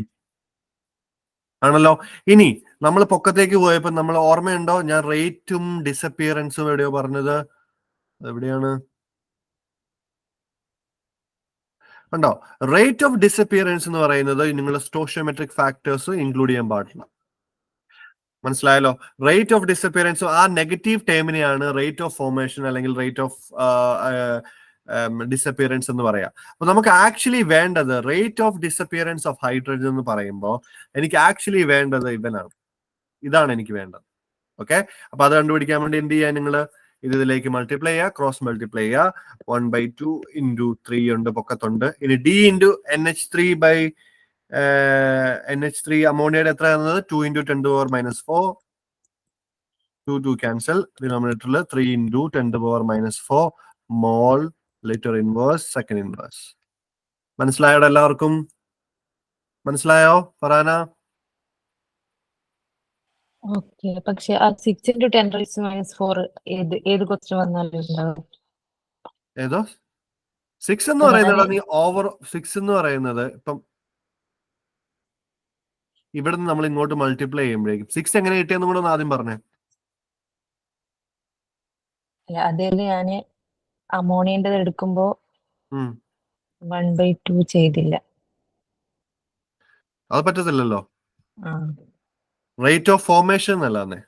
ആണല്ലോ. ഇനി നമ്മൾ പൊക്കത്തേക്ക് പോയപ്പോ നമ്മൾ ഓർമ്മയുണ്ടോ, ഞാൻ റേറ്റും ഡിസപ്പിയറൻസും എവിടെയോ പറഞ്ഞത്? എവിടെയാണ് ഉണ്ടോ? റേറ്റ് ഓഫ് ഡിസപ്പിയറൻസ് എന്ന് പറയുന്നത് നിങ്ങൾ സ്റ്റോഷിയോമെട്രിക് ഫാക്ടേഴ്സ് ഇൻക്ലൂഡ് ചെയ്യാൻ പാടില്ല. മനസ്സിലായല്ലോ? റേറ്റ് ഓഫ് ഡിസപ്പിയറൻസ് ആ നെഗറ്റീവ് ടേമിനെയാണ് റേറ്റ് ഓഫ് ഫോർമേഷൻ അല്ലെങ്കിൽ റേറ്റ് ഓഫ് ഡിസപ്പിയറൻസ് എന്ന് പറയാം. അപ്പൊ നമുക്ക് ആക്ച്വലി വേണ്ടത് rate of disappearance of hydrogen എന്ന് പറയുമ്പോൾ എനിക്ക് ആക്ച്വലി വേണ്ടത് ഇതാണ് എനിക്ക് വേണ്ടത്. ഓക്കെ, അപ്പൊ അത് കണ്ടുപിടിക്കാൻ വേണ്ടി എന്ത് ചെയ്യാൻ, നിങ്ങൾ ഇതിലേക്ക് മൾട്ടിപ്ലൈ ചെയ്യുക, ക്രോസ് മൾട്ടിപ്ലൈ ചെയ്യുക. 1/2 × 3 ഉണ്ട്, പൊക്കത്തുണ്ട്. ഇനി D × NH3 അമോണിയയുടെ എത്ര എന്നത് 2 × 10⁻⁻⁴. 2 ക്യാൻസൽ. ഡിനോമിനേറ്ററിൽ 3 × 10⁻⁻⁴ മോൾ ലിറ്റർ ഇൻവേഴ്സ് സെക്കൻഡ് ഇൻവേഴ്സ്. മനസ്സിലായോ എല്ലാവർക്കും? മനസ്സിലായോ ഫറാന? ഓക്കെ, പക്ഷെ ആ 6 × 10⁻⁴ ഏത് ക്വസ്റ്റ്യൻ വന്നാലും ഉണ്ടാവും. ഏതോ 6 എന്ന് പറയുന്നത് നീ ഓവർ 6 എന്ന് പറയുന്നത് ഇപ്പം ഇവിടെ നിന്ന് നമ്മൾ ഇങ്ങോട്ട് മൾട്ടിപ്ലൈ ചെയ്യുമ്പോഴേക്കും 6 എങ്ങനെ കിട്ടിയെന്ന് കൂടെ ഒന്ന് ആദ്യം പറഞ്ഞേ. അതില് ഞാന് അമോണിയന്റെ എടുക്കുമ്പോ 1/2 ചെയ്തില്ല. അത് പറ്റത്തില്ലല്ലോ. ആ, റേറ്റ് ഓഫ് ഫോർമേഷൻ എന്നല്ലേ.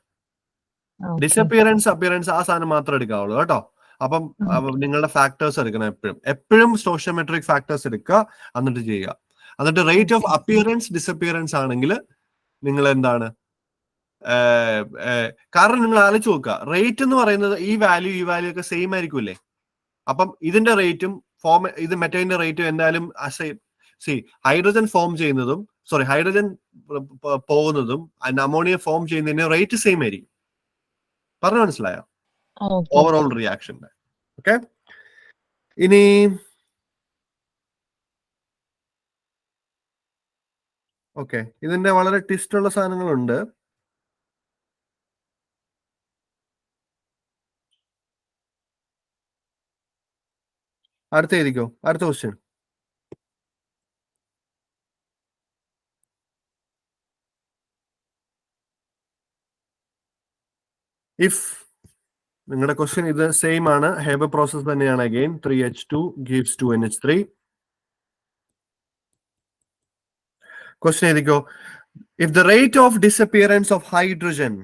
okay. ഡിസപ്പിയറൻസ് അപ്പിയറൻസ് ആ സാധനം മാത്രം എടുക്കാവുള്ളൂ കേട്ടോ. അപ്പം നിങ്ങളുടെ ഫാക്ടേഴ്സ് എടുക്കണം. എപ്പോഴും സ്റ്റോഷിയോമെട്രിക് ഫാക്ടേഴ്സ് എടുക്കുക, എന്നിട്ട് ചെയ്യുക. എന്നിട്ട് റേറ്റ് ഓഫ് അപ്പിയറൻസ് ഡിസപ്പിയറൻസ് ആണെങ്കിൽ നിങ്ങൾ എന്താണ്, കാരണം നിങ്ങൾ ആലോചിച്ച് നോക്കുക, റേറ്റ് എന്ന് പറയുന്നത് ഈ വാല്യൂ ഒക്കെ സെയിം ആയിരിക്കുമല്ലേ. അപ്പം ഇതിന്റെ റേറ്റും ഇത് മെറ്റൈന്റെ റേറ്റും എന്തായാലും ഹൈഡ്രജൻ ഫോം ചെയ്യുന്നതും ഹൈഡ്രജൻ പോകുന്നതും അമോണിയ ഫോം ചെയ്യുന്നതിന്റെ റേറ്റ് സെയിം ആയിരിക്കും. പറഞ്ഞു മനസ്സിലായോ? ഓവറോൾ റിയാക്ഷന്റെ. ഓക്കെ, ഇനി ഇതിന്റെ വളരെ ട്വിസ്റ്റ് ഉള്ള സാധനങ്ങളുണ്ട്. അടുത്ത എഴുതിക്കോ, അടുത്ത ക്വസ്റ്റ്യൻ. ഇഫ് നിങ്ങളുടെ ക്വസ്റ്റ്യൻ ഇത് സെയിം ആണ്, ഹേബർ പ്രോസസ് തന്നെയാണ്. Again 3H2 gives 2NH3. Question എഴുതിക്കോ. If the rate of disappearance of hydrogen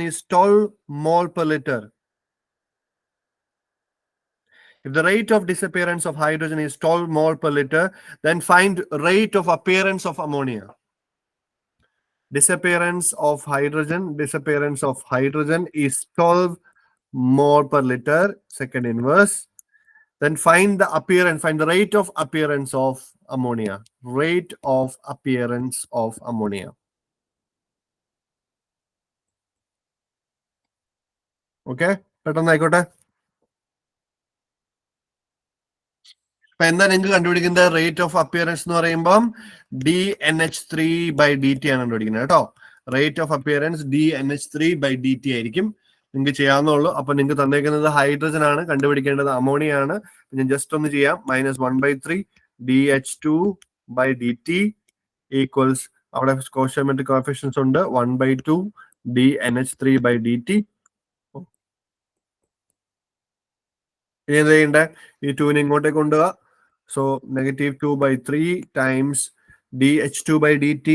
is 12 mole per liter. If the rate of disappearance of hydrogen is 12 mole per liter, then find rate of appearance of ammonia. Disappearance of hydrogen is 12 mole per liter, second inverse. Then find the rate of appearance of ammonia. Rate of appearance of ammonia. Okay, പെട്ടെന്ന് ആയിക്കോട്ടെ. അപ്പൊ എന്താ നിങ്ങൾക്ക് കണ്ടുപിടിക്കുന്നത്? Rate of appearance എന്ന് പറയുമ്പോൾ dNH3/dt ആണ് കണ്ടുപിടിക്കുന്നത് കേട്ടോ. റേറ്റ് ഓഫ് അപ്പിയറൻസ് dNH3/dt ആയിരിക്കും. നിങ്ങൾക്ക് ചെയ്യാവുന്നുള്ളൂ. അപ്പൊ നിങ്ങൾക്ക് തന്നേക്കുന്നത് ഹൈഡ്രജൻ ആണ്, കണ്ടുപിടിക്കേണ്ടത് അമോണിയ ആണ്. ഞാൻ ജസ്റ്റ് ഒന്ന് ചെയ്യാം. -1/3 dH2/dt ഈക്വൽസ്, അവിടെ സ്റ്റോയിച്ചിയോമെട്രിക് കോഎഫിഷ്യന്റ്സ് ഉണ്ട്, 1/2 dNH3/dt. ഇനി എന്ത് ചെയ്യണ്ടേ? ഈ 2 ഇങ്ങോട്ടേക്ക് കൊണ്ടുപോവുക. സോ -2/3 ടൈംസ് dH2/dt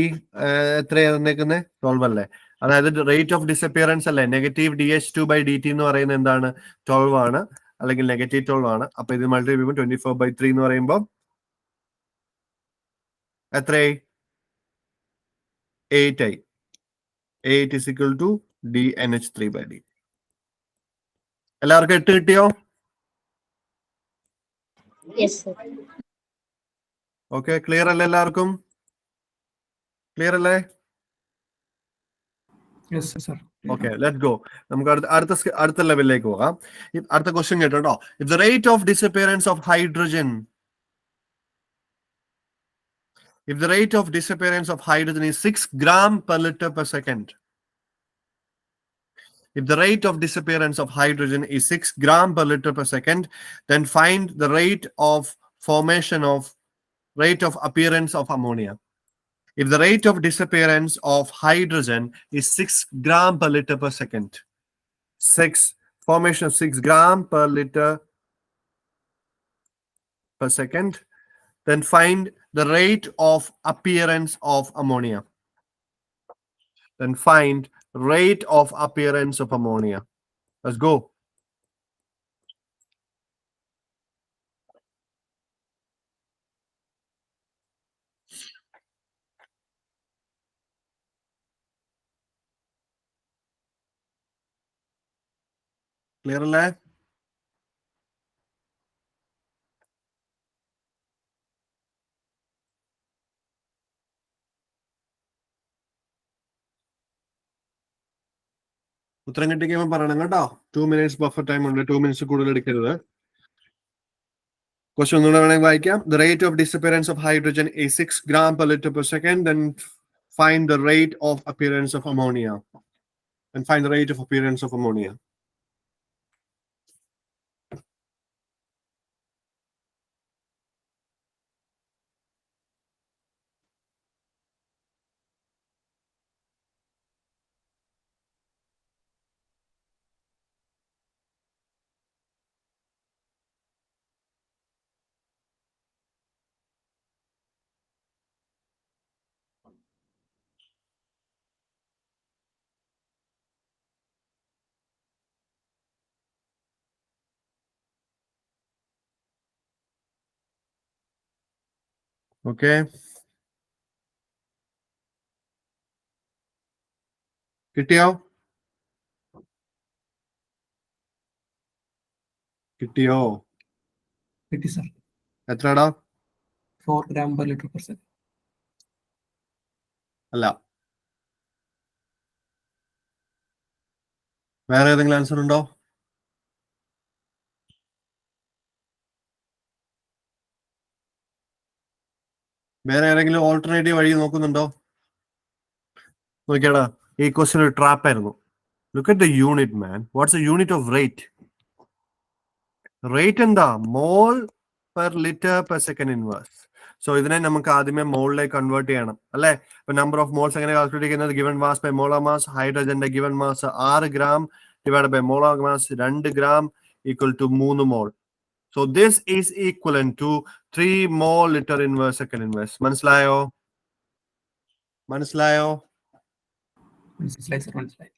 എത്രയാണ് തന്നേക്കുന്നത്? 12 അല്ലേ? അതായത് റേറ്റ് ഓഫ് ഡിസപ്പിയറൻസ് അല്ലേ, -dH2/dt എന്ന് പറയുന്നത് എന്താണ്? 12 ആണ്, അല്ലെങ്കിൽ -12 ആണ്. അപ്പൊ ഇത് മൾട്ടിപ്ലൈ ചെയ്യുമ്പോൾ 24/3 എന്ന് പറയുമ്പോൾ എത്രയായി? 8 ആയി. 8 is equal to dNH3/dt. എല്ലാവർക്കും 8 കിട്ടിയോ? ഓക്കെ, ക്ലിയർ അല്ലേ എല്ലാവർക്കും? ക്ലിയർ അല്ലേ? Okay, let go. നമുക്ക് അടുത്ത ലെവലിലേക്ക് പോകാം. അടുത്ത ക്വസ്റ്റ്യൻ കേട്ടോ. If the rate of disappearance of hydrogen is 6 gram per liter per second. If the rate of disappearance of hydrogen is 6 gram per liter per second, then find the rate of appearance of ammonia. If the rate of disappearance of hydrogen is 6 gram per liter per second, formation of 6 gram per liter per second, then find the rate of appearance of ammonia. Then find rate of appearance of ammonia. Let's go. Clear അല്ലേ? ഉത്തരം കിട്ടിക്കുമ്പോൾ പറയണം കേട്ടോ. 2 minutes buffer time ഉണ്ട്. 2 minutes കൂടുതൽ എടുക്കരുത്. Question ഒന്നുകൂടെ വേണമെങ്കിൽ വായിക്കാം. The rate of disappearance of hydrogen is 6 gram per liter per second. Then find the rate of appearance of ammonia. And find the rate of appearance of ammonia. Okay. കിട്ടിയോ? കിട്ടിയോ? കിട്ടി sir. എത്രടാ? 4 gram per liter per second. അല്ല. വേറെ ഏതെങ്കിലും answer ഉണ്ടോ? വേറെ ഏതെങ്കിലും alternative വഴി നോക്കുന്നുണ്ടോ? നോക്കിയാടാ, ഈ ക്വസ്റ്റ്യൻ ഒരു ട്രാപ്പ് ആയിരുന്നു. Look at the unit man. What's the unit of rate? Rate എന്താ? Mole per litre per second inverse. So ഇതിനെ നമുക്ക് ആദ്യമേ മോളിലേക്ക് കൺവേർട്ട് ചെയ്യണം അല്ലെ. ഇപ്പൊ നമ്പർ ഓഫ് മോൾസ് എങ്ങനെ കാൽക്കുലേറ്റ് ചെയ്യുന്നത്? Given mass by molar mass. ഹൈഡ്രജന്റെ given mass 6 gram divide by molar mass 2 gram equal to 3 mole. So this is equivalent to 3 mole liter inverse second inverse. മനസ്സിലായോ? മനസ്സിലായി sir, മനസ്സിലായി.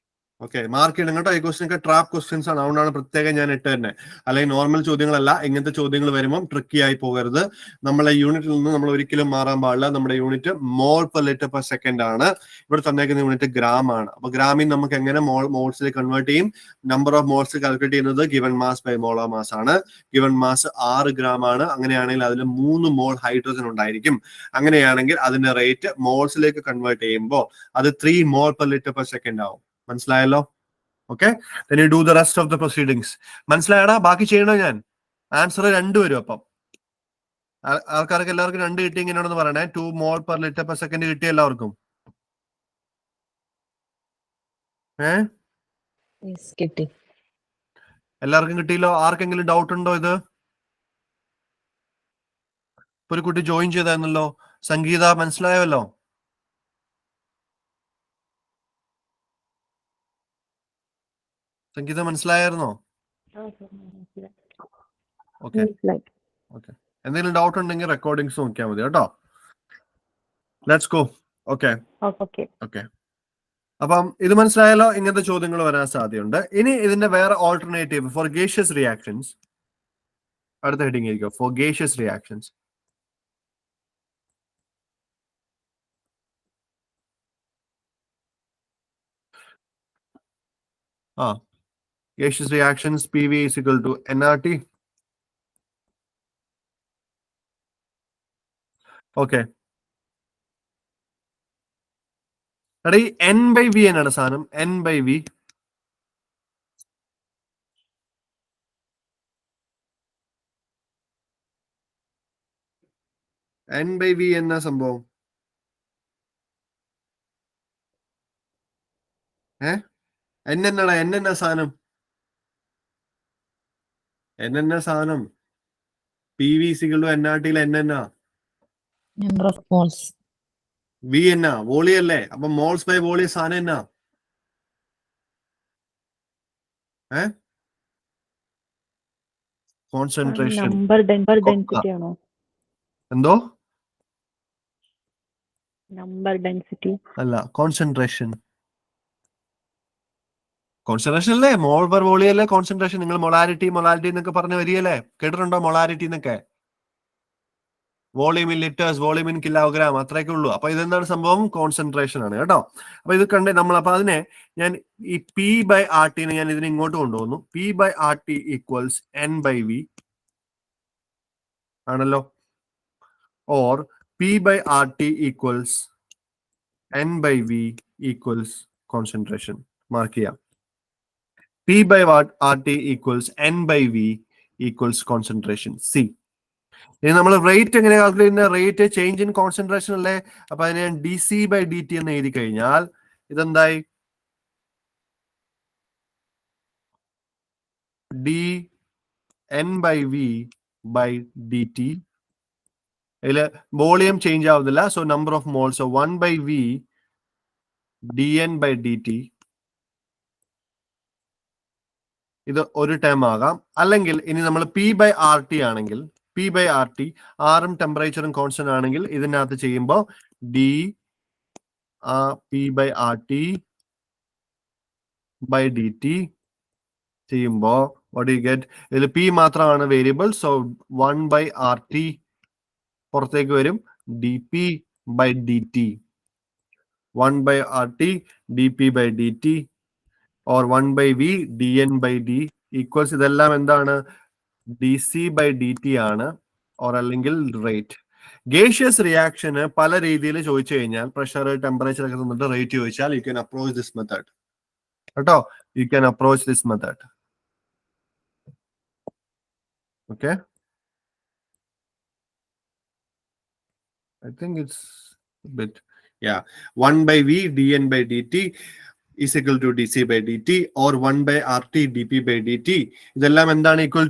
Okay, mark ചെയ്യണം കേട്ടോ. ഈ question ഒക്കെ trap questions ആണ്, അതുകൊണ്ടാണ് പ്രത്യേകം ഞാൻ ഇട്ട് തന്നെ. അല്ലെങ്കിൽ നോർമൽ ചോദ്യങ്ങളല്ല, ഇങ്ങനത്തെ ചോദ്യങ്ങൾ വരുമ്പോൾ ട്രിക്കി ആയി പോകരുത്. നമ്മളെ യൂണിറ്റിൽ നിന്ന് നമ്മൾ ഒരിക്കലും മാറാൻ പാടില്ല. നമ്മുടെ unit mole per litre per second ആണ്. ഇവിടെ തന്നേക്കുന്ന യൂണിറ്റ് ഗ്രാം ആണ്. അപ്പൊ ഗ്രാമിൽ നമുക്ക് എങ്ങനെ മോൾസിലേക്ക് കൺവേർട്ട് ചെയ്യും? നമ്പർ ഓഫ് മോൾസ് കാൽക്കുലേറ്റ് ചെയ്യുന്നത് given mass by molar mass ആണ്. ഗിവൺ മാസ് 6 gram ആണ്. അങ്ങനെയാണെങ്കിൽ അതിൽ 3 മോൾ ഹൈഡ്രജൻ ഉണ്ടായിരിക്കും. അങ്ങനെയാണെങ്കിൽ അതിന്റെ റേറ്റ് മോൾസിലേക്ക് കൺവേർട്ട് ചെയ്യുമ്പോൾ അത് 3 മോൾ പെർ ലിറ്റർ പെർ സെക്കൻഡ് ആവും. മനസ്സിലായല്ലോ? Okay, then you do the rest of the proceedings. മനസ്സിലായടാ? ബാക്കി ചെയ്യണോ ഞാൻ? ആൻസർ 2 വരും. അപ്പം ആൾക്കാർക്ക് എല്ലാവർക്കും 2 കിട്ടി ഇങ്ങനെയാണെന്ന് പറയണേ. 2 മോൾ പെർ ലിറ്റർ പെർ സെക്കൻഡ് കിട്ടി എല്ലാവർക്കും? കിട്ടി. എല്ലാവർക്കും കിട്ടിയല്ലോ. ആർക്കെങ്കിലും ഡൗട്ട് ഉണ്ടോ? ഇത് ഒരു കുട്ടി ജോയിൻ ചെയ്തായിരുന്നല്ലോ, സംഗീത. മനസ്സിലായല്ലോ? സംഗീത മനസ്സിലായിരുന്നോ? Okay okay. എന്തെങ്കിലും ഡൗട്ട് ഉണ്ടെങ്കിൽ റെക്കോർഡിങ്സ് നോക്കിയാൽ മതി കേട്ടോ. Let's go. Okay okay. അപ്പം ഇത് മനസ്സിലായല്ലോ. ഇങ്ങനത്തെ ചോദ്യങ്ങൾ വരാൻ സാധ്യതയുണ്ട്. ഇനി ഇതിന്റെ വേറെ ഓൾട്ടർനേറ്റീവ് ഫോർ ഗേഷ്യസ് റിയാക്ഷൻസ്. അടുത്ത ഹെഡിങ് ആയിരിക്കും for gaseous reactions. Gaseous reactions, PV is equal to nRT. Okay. എടാ ഈ N by V എന്നാണ് സാധനം? N by V. N by V എന്നാ സംഭവം? N എന്നാടാ? N എന്നാ സാധനം? N എന്നാ സാധനം? PV is equal to nRT യിൽ N എന്നാ? Number of moles. V എന്നാ? വോളി അല്ലേ? അപ്പൊ മോൾസ് ബൈ വോളി സാധനം എന്നാ? കോൺസെൻട്രേഷൻ. നമ്പർ ഡെൻസിറ്റി ആണോ? എന്തോ? Number density. അല്ല, കോൺസെൻട്രേഷൻ. കോൺസെൻട്രേഷൻ അല്ലേ, മോൾ പെർ വോളിയം അല്ലേ കോൺസെൻട്രേഷൻ. നിങ്ങൾ മൊളാരിറ്റി എന്നൊക്കെ പറഞ്ഞ് വരികയല്ലേ, കേട്ടിട്ടുണ്ടോ മൊളാരിറ്റി എന്നൊക്കെ? Volume in litres, volume in kilogram, അത്രയൊക്കെ ഉള്ളൂ. അപ്പൊ ഇതെന്താണ് സംഭവം? കോൺസെൻട്രേഷൻ ആണ് കേട്ടോ. അപ്പൊ ഇത് കണ്ടേ നമ്മൾ. അപ്പൊ അതിനെ ഞാൻ ഈ പി ബൈ ആർ ടിനെ ഞാൻ ഇതിനെ ഇങ്ങോട്ട് കൊണ്ടുവന്നു. P by R T equals N by V ആണല്ലോ. Or P by R T equals N by V equals concentration. Mark ചെയ്യാം. P by R T equals N by V equals concentration. C. ഇനി നമ്മൾ rate എങ്ങനെ calculate ചെയ്യുന്നത്? Rate change in concentration അല്ലേ. അപ്പൊ അതിനെ D C by D T എന്ന് എഴുതി കഴിഞ്ഞാൽ ഇതെന്തായി? D N by V by D T. ഇതില് വോളിയം ചേഞ്ച് ആവുന്നില്ല. So number of moles. So 1 by V D N by D T. ഇത് ഒരു ടേം ആകാം. അല്ലെങ്കിൽ ഇനി നമ്മൾ പി ബൈ ആർ ടി ആണെങ്കിൽ, പി ബൈ ആർ ടി, ആറും ടെമ്പറേച്ചറും കോൺസ്റ്റന്റ് ആണെങ്കിൽ ഇതിനകത്ത് ചെയ്യുമ്പോൾ D P by R T by D T ചെയ്യുമ്പോ what do you get? ഇതിൽ പി മാത്രമാണ് variable. So 1 by R T പുറത്തേക്ക് വരും. D P by D T. 1 by R T D P by D T or 1 by V D N by D equals. ഇതെല്ലാം എന്താണ്? D C by D T ആണ്. Or അല്ലെങ്കിൽ rate. Gaseous റിയാക്ഷന് പല രീതിയിൽ ചോദിച്ചു കഴിഞ്ഞാൽ, പ്രഷർ, ടെമ്പറേച്ചർ ഒക്കെ തന്നിട്ട് റേറ്റ് ചോദിച്ചാൽ you can approach this method കേട്ടോ. You can approach this method. Okay, I think it's a bit, yeah. 1 by V dN by dt is equal to dc by dt or 1 by rt dp by dt. ഇതെല്ലാം എന്താണ്? equal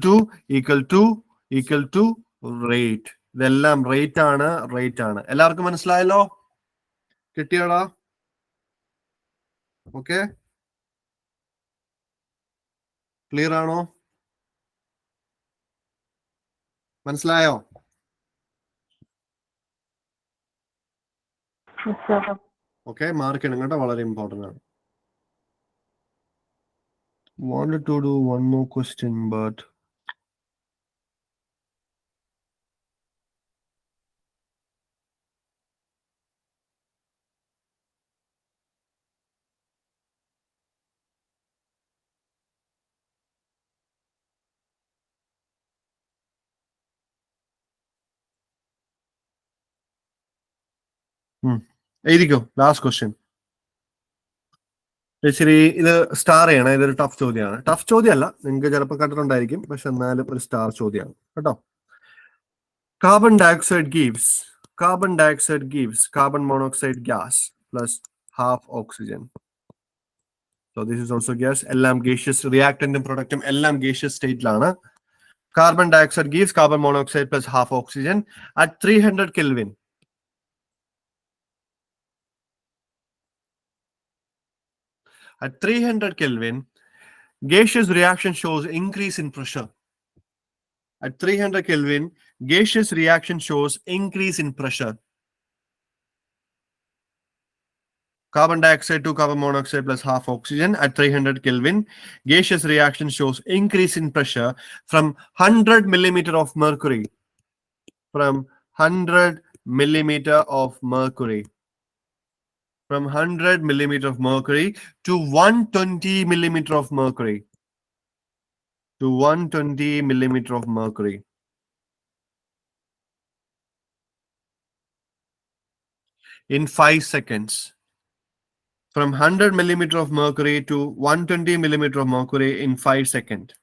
to rate. ഇതെല്ലാം rate ആണ്. എല്ലാവർക്കും മനസ്സിലായല്ലോ? കിട്ടിയോടാ? Okay, clear ആണോ? മനസ്സിലായോ? Yes, sir. Okay, mark ചെയ്യണം കേട്ടോ, വളരെ ഇമ്പോർട്ടൻ്റ് ആണ്. Wanted to do one more question, but എഴുതിക്കോ. Last question. ശരി, ഇത് സ്റ്റാർ ചെയ്യണം. ഇതൊരു ടഫ് ചോദ്യമാണ്. ടഫ് ചോദ്യമല്ല, നിങ്ങൾക്ക് ചിലപ്പോൾ കണ്ടിട്ടുണ്ടായിരിക്കും, പക്ഷെ എന്നാലും ഒരു സ്റ്റാർ ചോദ്യമാണ് കേട്ടോ. Carbon dioxide gives carbon monoxide gas plus half oxygen. So this is also gas. എല്ലാം gaseous, റിയാക്ടന്റും പ്രൊഡക്റ്റും എല്ലാം gaseous സ്റ്റേറ്റിലാണ്. Carbon dioxide gives carbon monoxide plus half oxygen at 300 Kelvin. At 300 Kelvin, gaseous reaction shows increase in pressure. At 300 Kelvin, gaseous reaction shows increase in pressure. Carbon dioxide to carbon monoxide plus half oxygen at 300 Kelvin, gaseous reaction shows increase in pressure from 100 millimeter of mercury. From 100 millimeter of mercury. From 100 millimeter of mercury to 120 millimeter of mercury. To 120 millimeter of mercury. In 5 seconds. From 100 millimeter of mercury to 120 millimeter of mercury in 5 seconds.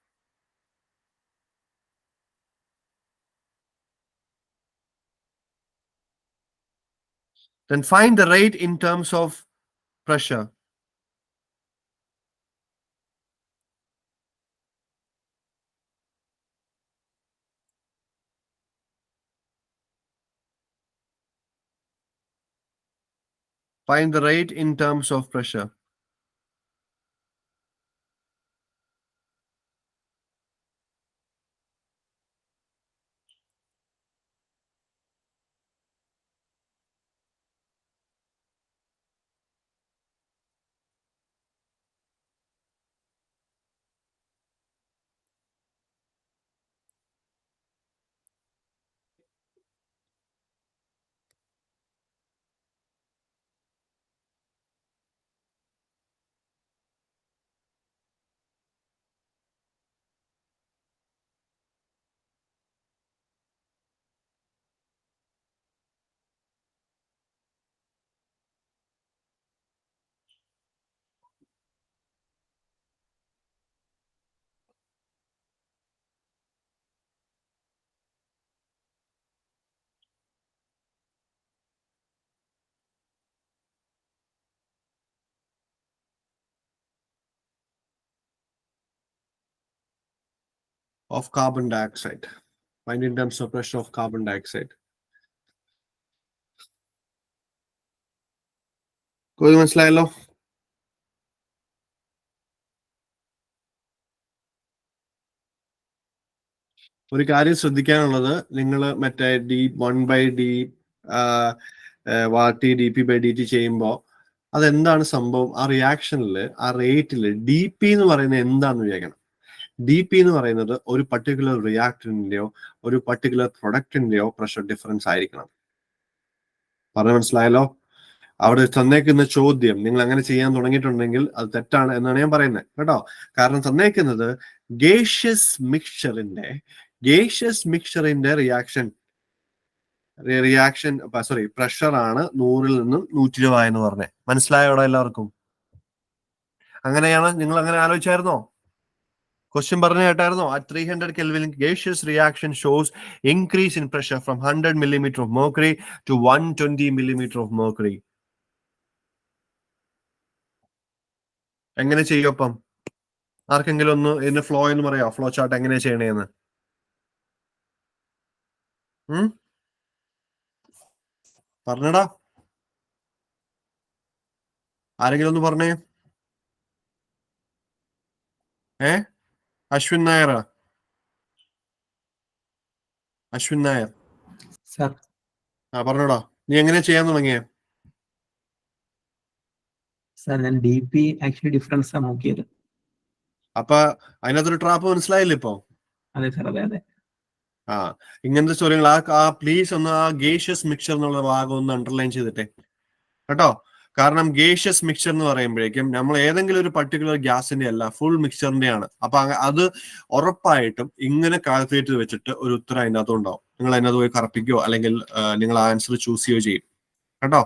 Then find the rate in terms of pressure. Find the rate in terms of pressure. of carbon dioxide. Find in terms of pressure of carbon dioxide. മനസ്സിലായല്ലോ? ഒരു കാര്യം ശ്രദ്ധിക്കാനുള്ളത്, നിങ്ങൾ മറ്റേ d1/d dp/dt ചെയ്യുമ്പോൾ അതെന്താണ് സംഭവം, ആ റിയാക്ഷനിൽ ആ റേറ്റിൽ dp എന്ന് പറയുന്നത് എന്താണെന്ന് വിചാരിക്കണം. dp എന്ന് പറയുന്നത് ഒരു പർട്ടിക്കുലർ റിയാക്ടറിന്റെയോ ഒരു പർട്ടിക്കുലർ പ്രൊഡക്റ്റിന്റെയോ പ്രഷർ ഡിഫറൻസ് ആയിരിക്കണം. പറഞ്ഞു മനസ്സിലായല്ലോ? അവിടെ തന്നേക്കുന്ന ചോദ്യം നിങ്ങൾ അങ്ങനെ ചെയ്യാൻ തുടങ്ങിയിട്ടുണ്ടെങ്കിൽ അത് തെറ്റാണ് എന്നാണ് ഞാൻ പറയുന്നത് കേട്ടോ. കാരണം തന്നേക്കുന്നത് ഗേഷ്യസ് മിക്സ്ചറിന്റെ പ്രഷർ ആണ് 100 നിന്നും 120 എന്ന് പറഞ്ഞേ. മനസ്സിലായോടെ എല്ലാവർക്കും? അങ്ങനെയാണ് നിങ്ങൾ അങ്ങനെ ആലോചിച്ചായിരുന്നോ? ക്വസ്റ്റ്യൻ പറഞ്ഞു കേട്ടായിരുന്നോ? At 300 Kelvin, gaseous reaction shows increase in pressure from 100 millimeter of mercury to 120 millimeter of mercury. എങ്ങനെ ചെയ്യും അപ്പം? ആർക്കെങ്കിലും ഒന്ന് ഇതിന്റെ ഫ്ലോ എന്ന് പറയാ, ഫ്ലോ ചാർട്ട് എങ്ങനെയാ ചെയ്യണേന്ന്? പറഞ്ഞടാ, ആരെങ്കിലും ഒന്ന് പറഞ്ഞേ. അശ്വിൻ നായർ സർ. പറഞ്ഞോടാ, നീ എങ്ങനെയാ ചെയ്യാൻ തുടങ്ങിയേ? സർ, ഞാൻ dp ആക്ച്വലി ഡിഫറൻസ് ആണ് നോക്കിയത്. അപ്പൊ അതിനകത്തൊരു ട്രാപ്പ് മനസ്സിലായില്ലേ ഇപ്പൊ? അതെ സർ, അതെ. ഇങ്ങനത്തെ ചോദ്യങ്ങൾ പ്ലീസ് ഒന്ന് ആ ഗേഷ്യസ് മിക്സർ എന്നുള്ള ഭാഗം ഒന്ന് അണ്ടർലൈൻ ചെയ്തിട്ടെ കേട്ടോ. കാരണം ഗേഷ്യസ് മിക്സർ എന്ന് പറയുമ്പോഴേക്കും നമ്മൾ ഏതെങ്കിലും ഒരു പർട്ടിക്കുലർ ഗ്യാസിന്റെ അല്ല, ഫുൾ മിക്സറിന്റെ ആണ്. അപ്പൊ അത് ഉറപ്പായിട്ടും ഇങ്ങനെ കാൽക്കുലേറ്റ് വെച്ചിട്ട് ഒരു ഉത്തരം അതിനകത്ത് ഉണ്ടാവും. നിങ്ങൾ അതിനകത്ത് പോയി കറപ്പിക്കുകയോ അല്ലെങ്കിൽ നിങ്ങൾ ആൻസർ ചൂസ് ചെയ്യുകയോ ചെയ്യും കേട്ടോ.